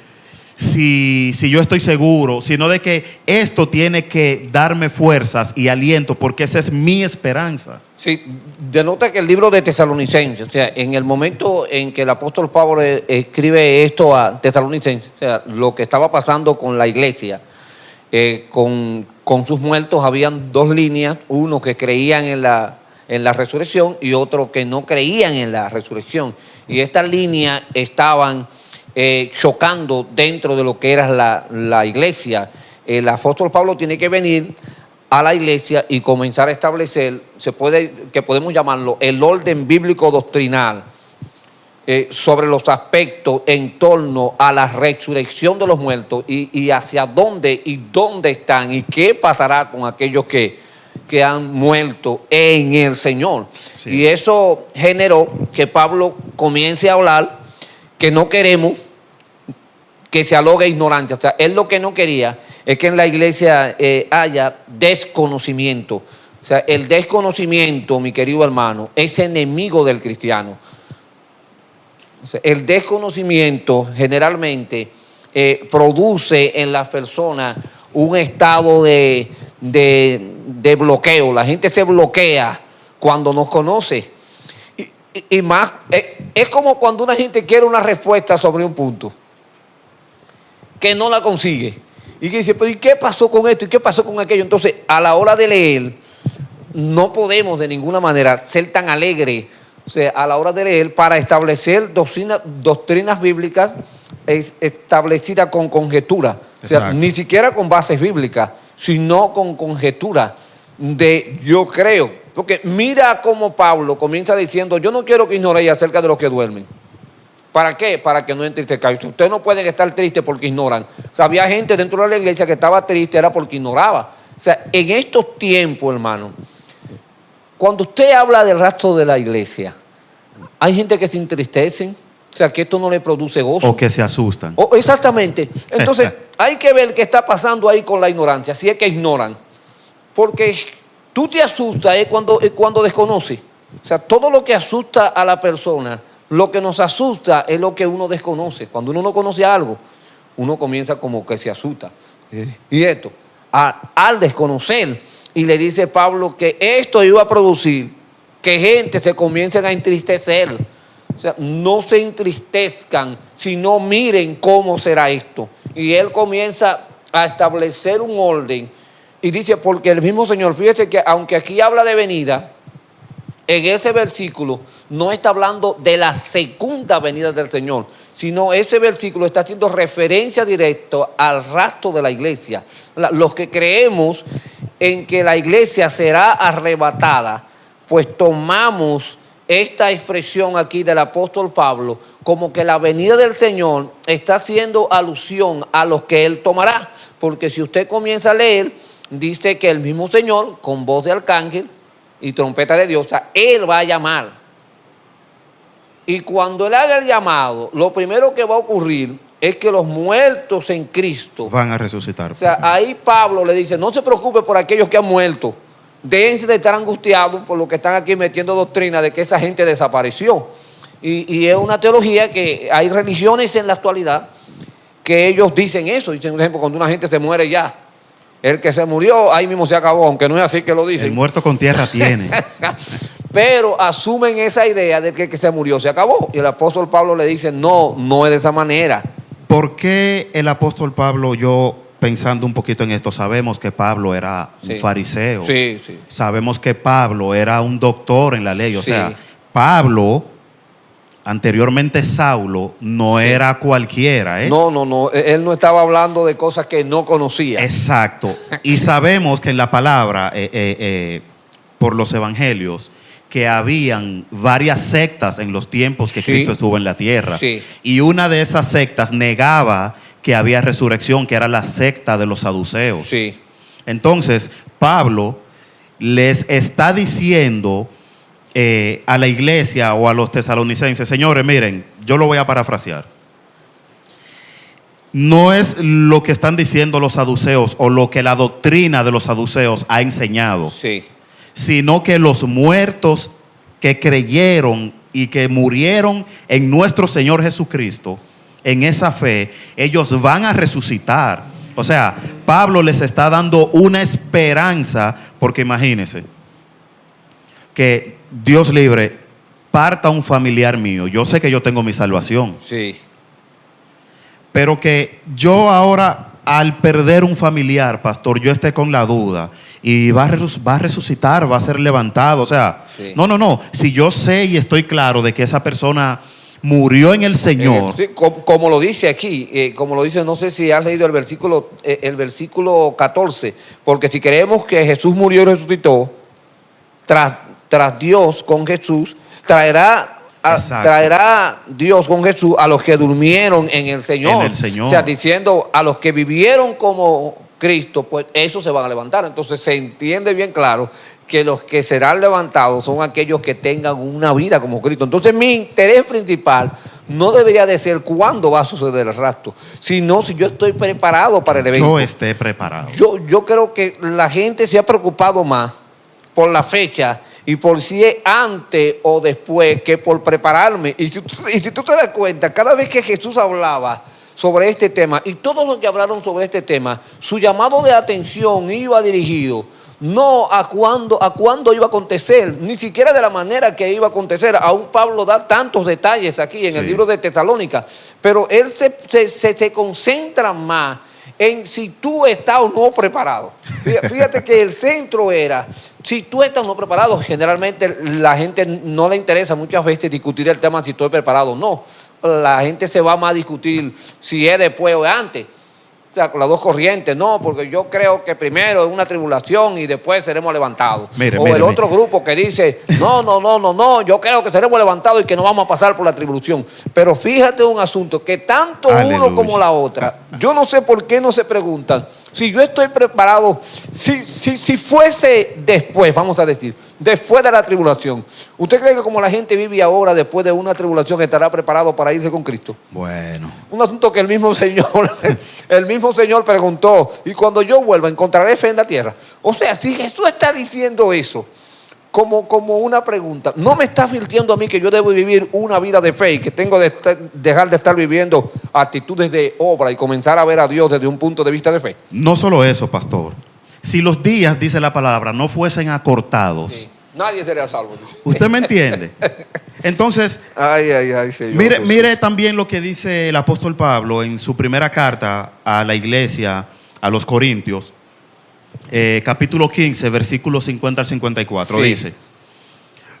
si yo estoy seguro, sino de que esto tiene que darme fuerzas y aliento, porque esa es mi esperanza. Sí, denota que el libro de Tesalonicenses, o sea, en el momento en que el apóstol Pablo escribe esto a Tesalonicenses, o sea, lo que estaba pasando con la iglesia, con sus muertos, habían dos líneas, uno que creían en la resurrección y otro que no creían en la resurrección. Y estas líneas estaban chocando dentro de lo que era la iglesia. El apóstol Pablo tiene que venir a la iglesia y comenzar a establecer, que podemos llamarlo el orden bíblico doctrinal sobre los aspectos en torno a la resurrección de los muertos y hacia dónde y dónde están y qué pasará con aquellos que han muerto en el Señor. Sí. Y eso generó que Pablo comience a hablar que no queremos que se alogue ignorancia. O sea, él lo que no quería es que en la iglesia haya desconocimiento. O sea, el desconocimiento, mi querido hermano, es enemigo del cristiano. O sea, el desconocimiento generalmente produce en las personas un estado de bloqueo. La gente se bloquea cuando no conoce. Y más, es como cuando una gente quiere una respuesta sobre un punto que no la consigue. Y que dice, pero ¿y qué pasó con esto? ¿Y qué pasó con aquello? Entonces, a la hora de leer, no podemos de ninguna manera ser tan alegres, o sea, a la hora de leer, para establecer doctrinas bíblicas establecidas con conjetura. O sea, ni siquiera con bases bíblicas, sino con conjetura de yo creo. Porque mira cómo Pablo comienza diciendo, yo no quiero que ignoréis acerca de los que duermen. ¿Para qué? Para que no entristezcáis. Ustedes no pueden estar tristes porque ignoran. O sea, había gente dentro de la iglesia que estaba triste, era porque ignoraba. O sea, en estos tiempos, hermano, cuando usted habla del rastro de la iglesia, hay gente que se entristecen, o sea, que esto no le produce gozo. O que se asustan. Exactamente. Entonces, hay que ver qué está pasando ahí con la ignorancia, si es que ignoran. Porque tú te asustas cuando desconoces. O sea, todo lo que asusta a la persona, lo que nos asusta es lo que uno desconoce. Cuando uno no conoce algo, uno comienza como que se asusta. Y esto, al desconocer, y le dice Pablo que esto iba a producir que gente se comiencen a entristecer. O sea, no se entristezcan, sino miren cómo será esto. Y él comienza a establecer un orden. Y dice, porque el mismo Señor, fíjese que aunque aquí habla de venida, en ese versículo no está hablando de la segunda venida del Señor, sino ese versículo está haciendo referencia directa al rapto de la iglesia. Los que creemos en que la iglesia será arrebatada, pues tomamos esta expresión aquí del apóstol Pablo como que la venida del Señor está haciendo alusión a los que Él tomará. Porque si usted comienza a leer, dice que el mismo Señor, con voz de arcángel y trompeta de Dios, o sea, Él va a llamar. Y cuando Él haga el llamado, lo primero que va a ocurrir es que los muertos en Cristo van a resucitar. O sea, ahí Pablo le dice, no se preocupe por aquellos que han muerto. Déjense de estar angustiados por lo que están aquí metiendo doctrina de que esa gente desapareció. Y es una teología que hay religiones en la actualidad que ellos dicen eso. Dicen, por ejemplo, cuando una gente se muere ya, el que se murió, ahí mismo se acabó, aunque no es así que lo dicen. El muerto con tierra tiene. Pero asumen esa idea de que el que se murió se acabó. Y el apóstol Pablo le dice, no es de esa manera. ¿Por qué el apóstol Pablo, yo pensando un poquito en esto, sabemos que Pablo era un fariseo? Sí. Sabemos que Pablo era un doctor en la ley. O sea, Pablo, anteriormente Saulo, no era cualquiera. No. Él no estaba hablando de cosas que no conocía. Exacto. Y sabemos que en la palabra, por los evangelios, que habían varias sectas en los tiempos que Cristo estuvo en la tierra. Sí. Y una de esas sectas negaba que había resurrección, que era la secta de los saduceos. Sí. Entonces, Pablo les está diciendo a la iglesia o a los tesalonicenses, señores, miren, yo lo voy a parafrasear. No es lo que están diciendo los saduceos o lo que la doctrina de los saduceos ha enseñado. Sí. Sino que los muertos que creyeron y que murieron en nuestro Señor Jesucristo en esa fe, ellos van a resucitar. O sea, Pablo les está dando una esperanza, porque imagínense que Dios libre, parta un familiar mío. Yo sé que yo tengo mi salvación, Sí. pero que yo ahora, al perder un familiar, pastor, yo esté con la duda y va a resucitar, va a ser levantado. O sea, Sí. no. Si yo sé y estoy claro de que esa persona murió en el Señor. Sí, como lo dice aquí, como lo dice, no sé si has leído el versículo 14, porque si creemos que Jesús murió y resucitó, tras Dios con Jesús, traerá Dios con Jesús a los que durmieron en el Señor. En el Señor. O sea, diciendo a los que vivieron como Cristo, pues esos se van a levantar. Entonces se entiende bien claro que los que serán levantados son aquellos que tengan una vida como Cristo. Entonces mi interés principal no debería de ser cuándo va a suceder el rapto, sino si yo estoy preparado para el evento. Yo esté preparado. Yo creo que la gente se ha preocupado más por la fecha y por si es antes o después que por prepararme. Y si tú te das cuenta, cada vez que Jesús hablaba sobre este tema, y todos los que hablaron sobre este tema, su llamado de atención iba dirigido no a cuándo iba a acontecer, ni siquiera de la manera que iba a acontecer. Aún Pablo da tantos detalles aquí en el libro de Tesalónica, pero él se concentra más en si tú estás o no preparado. Fíjate que el centro era si tú estás o no preparado. Generalmente la gente no le interesa muchas veces discutir el tema si estoy preparado o no. La gente se va más a discutir si es después o antes. O sea, con las dos corrientes, no, porque yo creo que primero es una tribulación y después seremos levantados. Mire, otro grupo que dice, no, yo creo que seremos levantados y que no vamos a pasar por la tribulación. Pero fíjate un asunto, que tanto uno como la otra, yo no sé por qué no se preguntan, si yo estoy preparado, si fuese después, vamos a decir, después de la tribulación, ¿usted cree que como la gente vive ahora después de una tribulación estará preparado para irse con Cristo? Bueno. Un asunto que el mismo Señor preguntó, y cuando yo vuelva encontraré fe en la tierra. O sea, si Jesús está diciendo eso como una pregunta, no me está advirtiendo a mí que yo debo vivir una vida de fe y que tengo de dejar de estar viviendo actitudes de obra y comenzar a ver a Dios desde un punto de vista de fe. No solo eso, pastor. Si los días, dice la palabra, no fuesen acortados, Sí. Nadie sería salvo. Dice. ¿Usted me entiende? Entonces, Ay, Señor. mire también lo que dice el apóstol Pablo en su primera carta a la iglesia, a los Corintios, capítulo 15, versículos 50 al 54. Sí. Dice: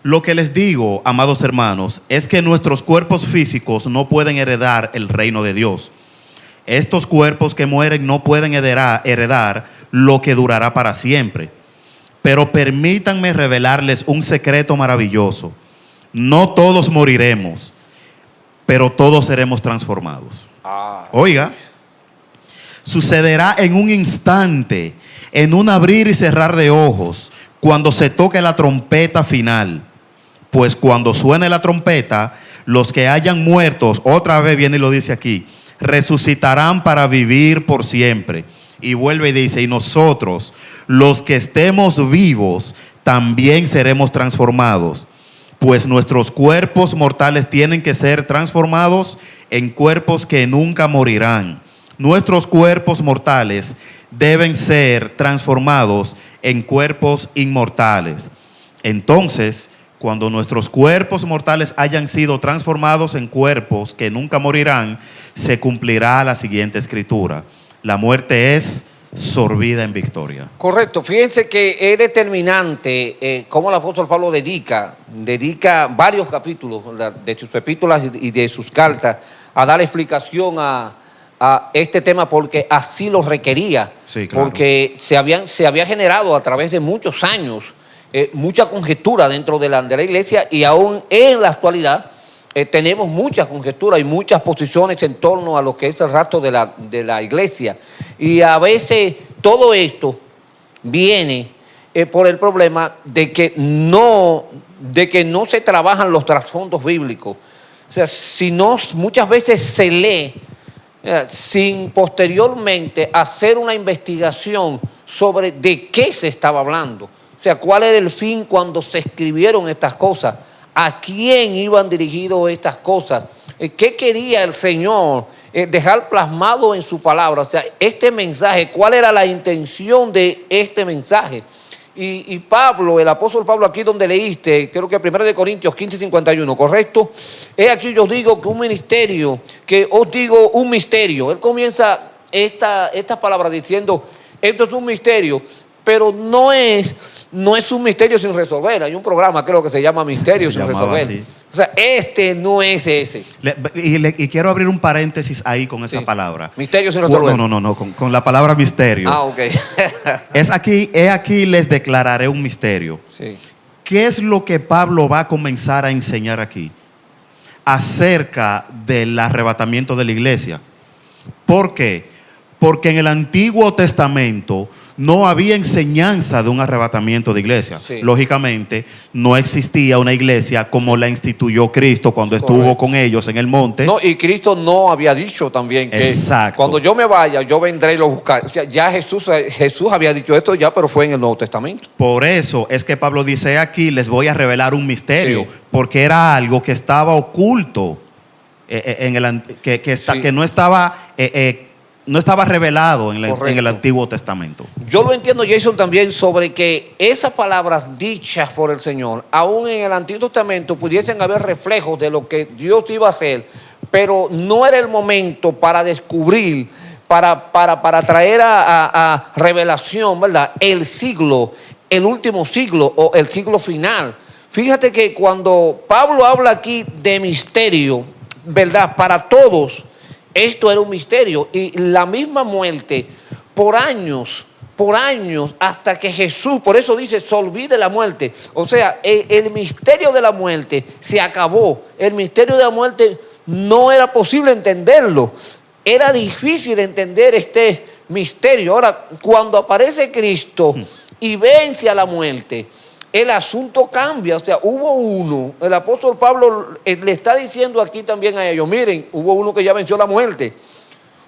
lo que les digo, amados hermanos, es que nuestros cuerpos físicos no pueden heredar el reino de Dios. Estos cuerpos que mueren no pueden heredar lo que durará para siempre. Pero permítanme revelarles un secreto maravilloso. No todos moriremos, pero todos seremos transformados. Oiga, sucederá en un instante, en un abrir y cerrar de ojos, cuando se toque la trompeta final. Pues cuando suene la trompeta, los que hayan muertos, otra vez viene y lo dice aquí, resucitarán para vivir por siempre. Y vuelve y dice: y nosotros, los que estemos vivos, también seremos transformados, pues nuestros cuerpos mortales tienen que ser transformados en cuerpos que nunca morirán. Nuestros cuerpos mortales deben ser transformados en cuerpos inmortales. Entonces, cuando nuestros cuerpos mortales hayan sido transformados en cuerpos que nunca morirán, se cumplirá la siguiente escritura: la muerte es sorbida en victoria. Correcto. Fíjense que es determinante cómo el apóstol Pablo dedica varios capítulos de sus epístolas y de sus cartas a dar explicación a este tema, porque así lo requería. Sí, claro. Porque se había generado a través de muchos años mucha conjetura dentro de la iglesia, y aún en la actualidad tenemos muchas conjeturas y muchas posiciones en torno a lo que es el rapto de la iglesia. Y a veces todo esto viene por el problema de que no se trabajan los trasfondos bíblicos. O sea, muchas veces se lee sin posteriormente hacer una investigación sobre de qué se estaba hablando. O sea, cuál era el fin cuando se escribieron estas cosas. ¿A quién iban dirigidas estas cosas? ¿Qué quería el Señor dejar plasmado en su palabra? O sea, este mensaje, ¿cuál era la intención de este mensaje? Y Pablo, el apóstol Pablo, aquí donde leíste, creo que 1 Corintios 15:51, ¿correcto? He aquí yo digo que un ministerio, que os digo un misterio. Él comienza esta palabra diciendo, esto es un misterio, pero no es un misterio sin resolver. Hay un programa, creo que se llama Misterio sin resolver. Así. O sea, este no es ese. Y quiero abrir un paréntesis ahí con esa palabra. Misterio sin resolver. No, con la palabra misterio. Ah, ok. He aquí les declararé un misterio. Sí. ¿Qué es lo que Pablo va a comenzar a enseñar aquí? Acerca del arrebatamiento de la iglesia. ¿Por qué? Porque en el Antiguo Testamento no había enseñanza de un arrebatamiento de iglesia. Sí. Lógicamente, no existía una iglesia como la instituyó Cristo cuando estuvo con ellos en el monte. No, y Cristo no había dicho también que cuando yo me vaya, yo vendré y lo buscaré. O sea, ya Jesús había dicho esto ya, pero fue en el Nuevo Testamento. Por eso es que Pablo dice aquí, les voy a revelar un misterio, sí, porque era algo que estaba oculto, que no estaba revelado en el Antiguo Testamento. Yo lo entiendo, Jason, también sobre que esas palabras dichas por el Señor, aún en el Antiguo Testamento, pudiesen haber reflejos de lo que Dios iba a hacer, pero no era el momento para descubrir, para traer a revelación, ¿verdad? El último siglo o el siglo final. Fíjate que cuando Pablo habla aquí de misterio, ¿verdad? Para todos, esto era un misterio, y la misma muerte por años, hasta que Jesús, por eso dice, se olvide la muerte. O sea, el misterio de la muerte se acabó. El misterio de la muerte no era posible entenderlo. Era difícil entender este misterio. Ahora, cuando aparece Cristo y vence a la muerte, el asunto cambia. O sea, hubo uno, el apóstol Pablo le está diciendo aquí también a ellos, miren, hubo uno que ya venció la muerte.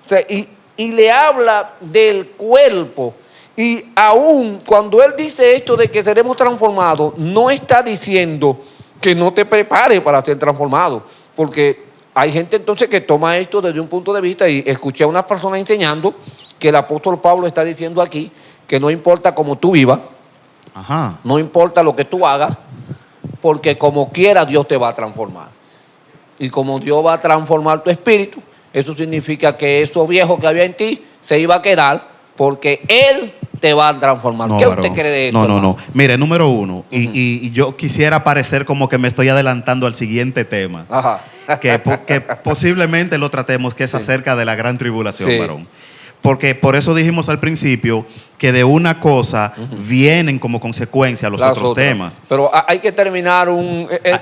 O sea, y le habla del cuerpo. Y aún cuando él dice esto de que seremos transformados, no está diciendo que no te prepares para ser transformado. Porque hay gente entonces que toma esto desde un punto de vista, y escuché a unas personas enseñando que el apóstol Pablo está diciendo aquí que no importa cómo tú vivas, ajá, no importa lo que tú hagas, porque como quiera Dios te va a transformar. Y como Dios va a transformar tu espíritu, eso significa que eso viejo que había en ti se iba a quedar, porque Él te va a transformar. No, ¿Qué usted cree de esto? No. Mire, número uno, y yo quisiera parecer como que me estoy adelantando al siguiente tema, ajá, que posiblemente lo tratemos, que es acerca de la gran tribulación, varón. Porque por eso dijimos al principio que de una cosa vienen como consecuencia los otros temas. Pero hay que terminar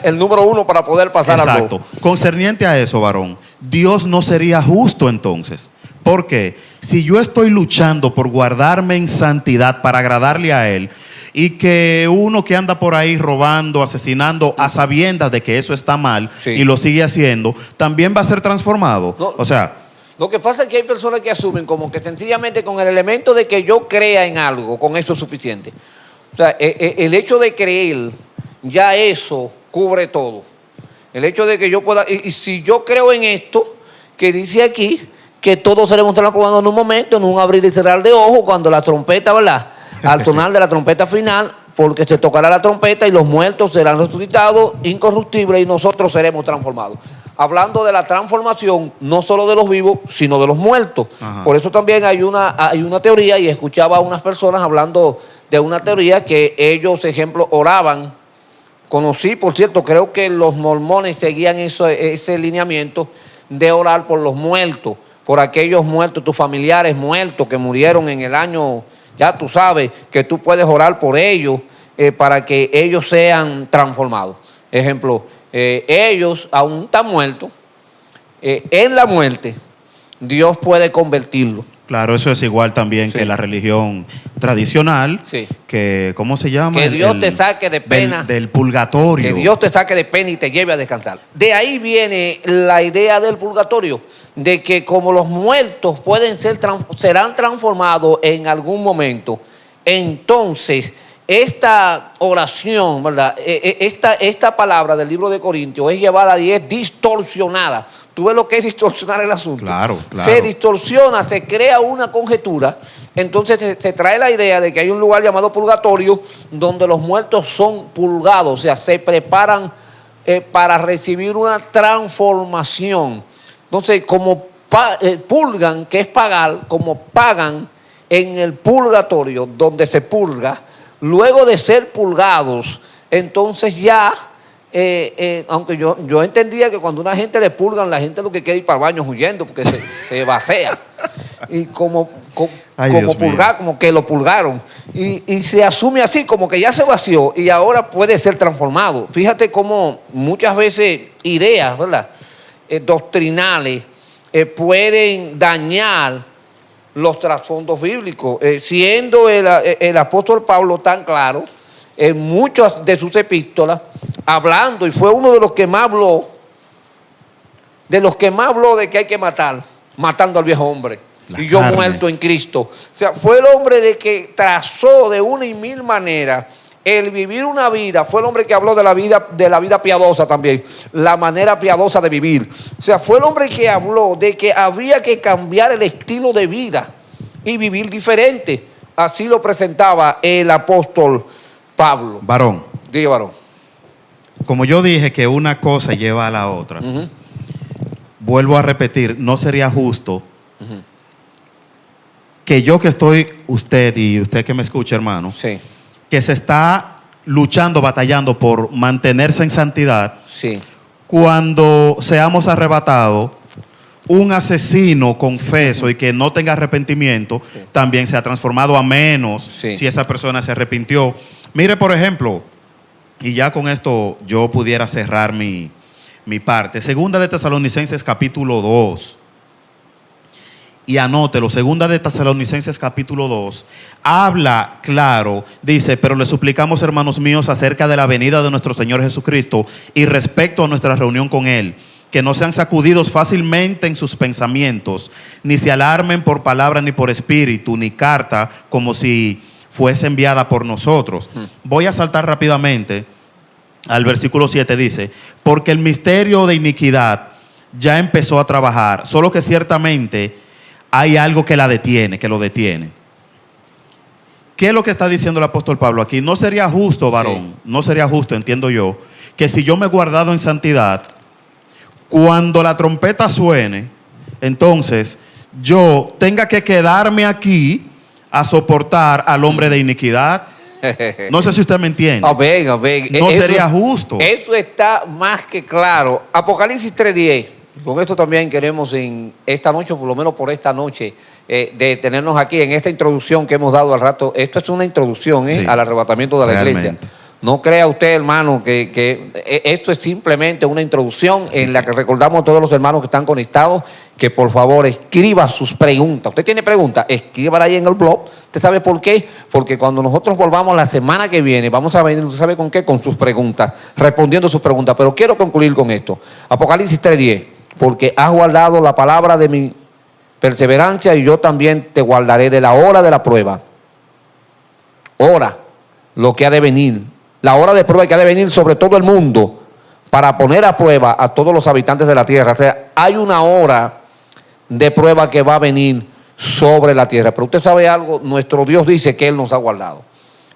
el número uno para poder pasar al dos. Exacto. Concerniente a eso, varón, Dios no sería justo entonces. Porque si yo estoy luchando por guardarme en santidad para agradarle a Él, y que uno que anda por ahí robando, asesinando a sabiendas de que eso está mal, sí, y lo sigue haciendo, también va a ser transformado. No, o sea, lo que pasa es que hay personas que asumen como que sencillamente con el elemento de que yo crea en algo, con eso es suficiente. O sea, el hecho de creer, ya eso cubre todo. El hecho de que yo pueda, y si yo creo en esto, que dice aquí, que todos seremos transformados en un momento, en un abrir y cerrar de ojos, cuando la trompeta, ¿verdad? Al sonar de la trompeta final, porque se tocará la trompeta y los muertos serán resucitados incorruptibles y nosotros seremos transformados. Hablando de la transformación, no solo de los vivos, sino de los muertos. Ajá. Por eso también hay una teoría, y escuchaba a unas personas hablando de una teoría que ellos, ejemplo, oraban. Conocí, por cierto, creo que los mormones seguían ese lineamiento de orar por los muertos, por aquellos muertos, tus familiares muertos que murieron en el año, ya tú sabes, que tú puedes orar por ellos para que ellos sean transformados. Ejemplo, ellos aún están muertos, en la muerte Dios puede convertirlos. Claro, eso es igual también, sí, que la religión tradicional, sí, que, ¿cómo se llama? Que Dios te saque de pena. Del purgatorio. Que Dios te saque de pena y te lleve a descansar. De ahí viene la idea del purgatorio, de que como los muertos serán transformados en algún momento, entonces esta oración, ¿verdad? Esta palabra del libro de Corintios es llevada y es distorsionada. ¿Tú ves lo que es distorsionar el asunto? Claro, claro. Se distorsiona, se crea una conjetura. Entonces se trae la idea de que hay un lugar llamado purgatorio donde los muertos son purgados, o sea, se preparan para recibir una transformación. Entonces, como purgan, que es pagar, como pagan en el purgatorio, donde se purga, luego de ser purgados, entonces ya, aunque yo entendía que cuando a una gente le purgan, la gente lo que quiere ir para el baño huyendo, porque se vacía. Y como purgar, como que lo purgaron. Y se asume así, como que ya se vació y ahora puede ser transformado. Fíjate cómo muchas veces ideas, ¿verdad? Doctrinales pueden dañar los trasfondos bíblicos. Siendo el apóstol Pablo tan claro en muchas de sus epístolas, hablando, y fue uno de los que más habló, de que hay que matando al viejo hombre. Y yo carne. Muerto en Cristo. O sea, fue el hombre de que trazó de una y mil maneras el vivir una vida. Fue el hombre que habló de la vida piadosa también, la manera piadosa de vivir. O sea, fue el hombre que habló de que había que cambiar el estilo de vida y vivir diferente. Así lo presentaba el apóstol Pablo. Varón, Diga, varón. como yo dije que una cosa lleva a la otra, vuelvo a repetir, no sería justo que yo que estoy, usted y usted que me escucha, hermano, Sí, que se está luchando, batallando por mantenerse en santidad, sí. cuando seamos arrebatados, un asesino confeso y que no tenga arrepentimiento, Sí. también se ha transformado, a menos Sí. si esa persona se arrepintió. Mire, por ejemplo, y ya con esto yo pudiera cerrar mi parte. Segunda de Tesalonicenses capítulo 2. Y anótelo, segunda de Tesalonicenses capítulo 2, habla claro, dice, pero le suplicamos, hermanos míos, acerca de la venida de nuestro Señor Jesucristo y respecto a nuestra reunión con Él, que no sean sacudidos fácilmente en sus pensamientos, ni se alarmen por palabra ni por espíritu, ni carta, como si fuese enviada por nosotros. Voy a saltar rápidamente al versículo 7, dice, porque el misterio de iniquidad ya empezó a trabajar, solo que ciertamente hay algo que la detiene, que lo detiene. ¿Qué es lo que está diciendo el apóstol Pablo aquí? No sería justo, varón, no sería justo, entiendo yo, que si yo me he guardado en santidad, cuando la trompeta suene, entonces yo tenga que quedarme aquí a soportar al hombre de iniquidad. No sé si usted me entiende. Amén. No sería justo. Eso está más que claro. Apocalipsis 3:10. Con esto también queremos en esta noche, por lo menos por esta noche, detenernos aquí en esta introducción que hemos dado al rato. Esto es una introducción Sí, al arrebatamiento de la realmente. iglesia. No crea usted, hermano, que esto es simplemente una introducción en la que recordamos a todos los hermanos que están conectados que por favor escriba sus preguntas. ¿Usted tiene preguntas? Escríbala ahí en el blog. ¿Usted sabe por qué? Porque cuando nosotros volvamos la semana que viene, vamos a venir, ¿usted sabe con qué? Con sus preguntas, respondiendo sus preguntas. Pero quiero concluir con esto. Apocalipsis 3:10. Porque has guardado la palabra de mi perseverancia y yo también te guardaré de la hora de la prueba. Hora, lo que ha de venir. La hora de prueba que ha de venir sobre todo el mundo para poner a prueba a todos los habitantes de la tierra. O sea, hay una hora de prueba que va a venir sobre la tierra. Pero usted sabe algo, nuestro Dios dice que Él nos ha guardado.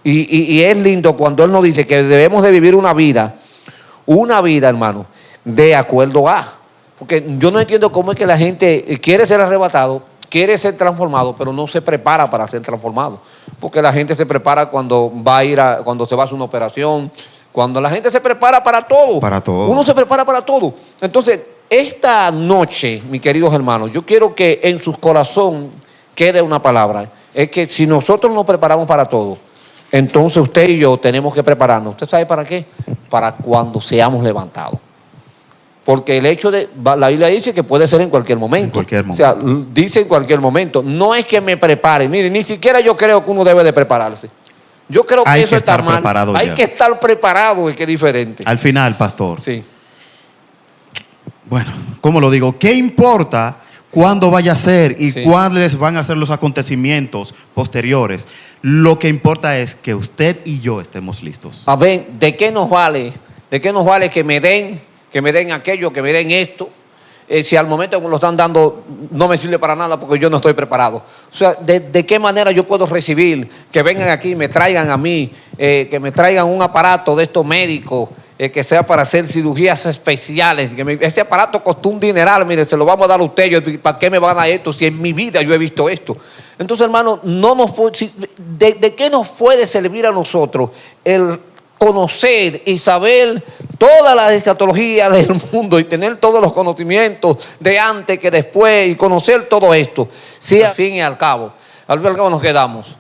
Y es lindo cuando Él nos dice que debemos de vivir una vida, hermano, de acuerdo a. Porque yo no entiendo cómo es que la gente quiere ser arrebatado, quiere ser transformado, pero no se prepara para ser transformado. Porque la gente se prepara cuando cuando se va a hacer una operación, cuando la gente se prepara para todo. Para todo. Uno se prepara para todo. Entonces, esta noche, mis queridos hermanos, yo quiero que en su corazón quede una palabra. Es que si nosotros nos preparamos para todo, entonces usted y yo tenemos que prepararnos. ¿Usted sabe para qué? Para cuando seamos levantados. Porque el hecho de, la Biblia dice que puede ser en cualquier momento. En cualquier momento. O sea, dice en cualquier momento. No es que me prepare. Mire, ni siquiera yo creo que uno debe de prepararse. Yo creo que Hay eso que está estar mal. preparado Hay ya. que estar preparado, es que es diferente. Al final, pastor, Sí. bueno, ¿cómo lo digo? ¿Qué importa cuándo vaya a ser y Sí. cuáles van a ser los acontecimientos posteriores. Lo que importa es que usted y yo estemos listos. Amén. ¿De qué nos vale? ¿De qué nos vale que me den aquello, que me den esto? Si al momento que me lo están dando no me sirve para nada porque yo no estoy preparado. O sea, ¿de qué manera yo puedo recibir que vengan aquí y me traigan a mí, que me traigan un aparato de estos médicos, que sea para hacer cirugías especiales? Ese aparato costó un dineral, mire, se lo vamos a dar a usted. ¿Para qué me van a dar esto si en mi vida yo he visto esto? Entonces, hermano, ¿de qué nos puede servir a nosotros el conocer y saber toda la escatología del mundo y tener todos los conocimientos de antes que después y conocer todo esto? Si al fin y al cabo nos quedamos.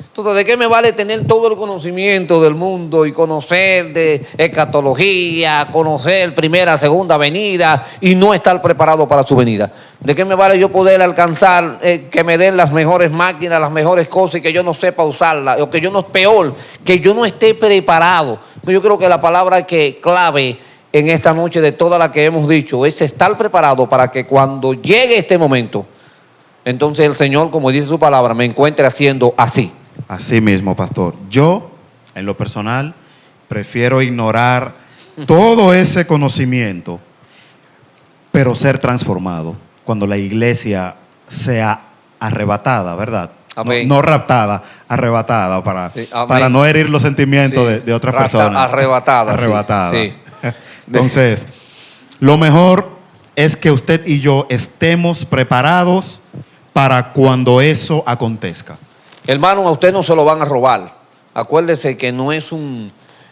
Entonces, ¿de qué me vale tener todo el conocimiento del mundo y conocer de escatología, conocer primera, segunda venida y no estar preparado para su venida? ¿De qué me vale yo poder alcanzar que me den las mejores máquinas, las mejores cosas y que yo no sepa usarlas? O que yo no, peor, que yo no esté preparado. Yo creo que la palabra que clave en esta noche de todas las que hemos dicho es estar preparado para que cuando llegue este momento, entonces el Señor, como dice su palabra, me encuentre haciendo así. Así mismo, pastor. Yo, en lo personal, prefiero ignorar todo ese conocimiento, pero ser transformado cuando la iglesia sea arrebatada, ¿verdad? Amén. No raptada, arrebatada, Sí, para no herir los sentimientos Sí. de otras personas. Arrebatada. Arrebatada. Sí. Entonces, lo mejor es que usted y yo estemos preparados para cuando eso acontezca. Hermano, a usted no se lo van a robar. Acuérdese que no es un...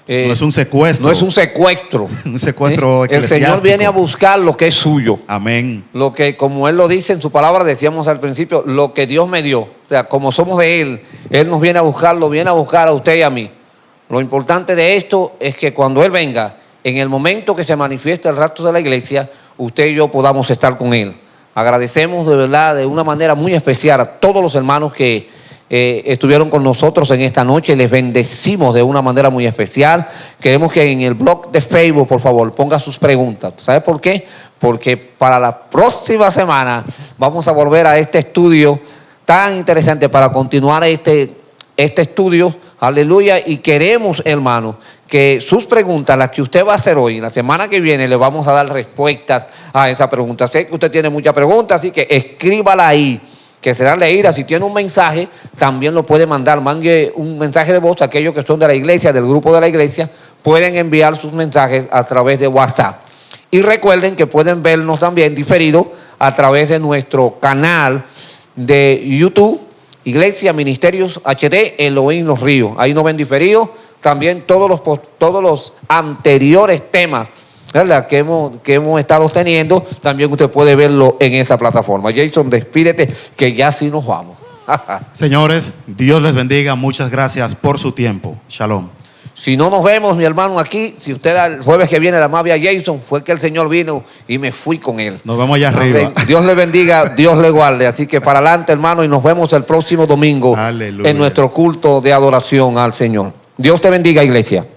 no es un secuestro. No es un secuestro. Un secuestro El Señor eclesiástico. viene a buscar lo que es suyo. Amén. Lo que, como Él lo dice en su palabra, decíamos al principio, lo que Dios me dio. O sea, como somos de Él, Él nos viene a buscarlo, viene a buscar a usted y a mí. Lo importante de esto es que cuando Él venga, en el momento que se manifieste el rapto de la iglesia, usted y yo podamos estar con Él. Agradecemos de verdad, de una manera muy especial, a todos los hermanos que estuvieron con nosotros en esta noche. Les bendecimos de una manera muy especial. Queremos que en el blog de Facebook, por favor, ponga sus preguntas. ¿Sabe por qué? Porque para la próxima semana vamos a volver a este estudio tan interesante para continuar este estudio. Aleluya. Y queremos, hermano, que sus preguntas, las que usted va a hacer hoy, la semana que viene, le vamos a dar respuestas a esa pregunta. Sé que usted tiene muchas preguntas, así que escríbala ahí, que serán leídas. Si tiene un mensaje, también lo puede mandar. Mande un mensaje de voz. Aquellos que son de la iglesia, del grupo de la iglesia, pueden enviar sus mensajes a través de WhatsApp. Y recuerden que pueden vernos también diferido a través de nuestro canal de YouTube, Iglesia Ministerios HD Elohim Los Ríos. Ahí nos ven diferido. También todos los anteriores temas, ¿verdad?, que hemos estado teniendo, también usted puede verlo en esa plataforma. Jason, despídete, que ya sí nos vamos. Señores, Dios les bendiga. Muchas gracias por su tiempo. Shalom. Si no nos vemos, mi hermano, aquí, si usted el jueves que viene la amable a Jason, fue que el Señor vino y me fui con él. Nos vemos allá arriba. Dios le bendiga, Dios le guarde. Así que para adelante, hermano, y nos vemos el próximo domingo. Aleluya. En nuestro culto de adoración al Señor. Dios te bendiga, iglesia.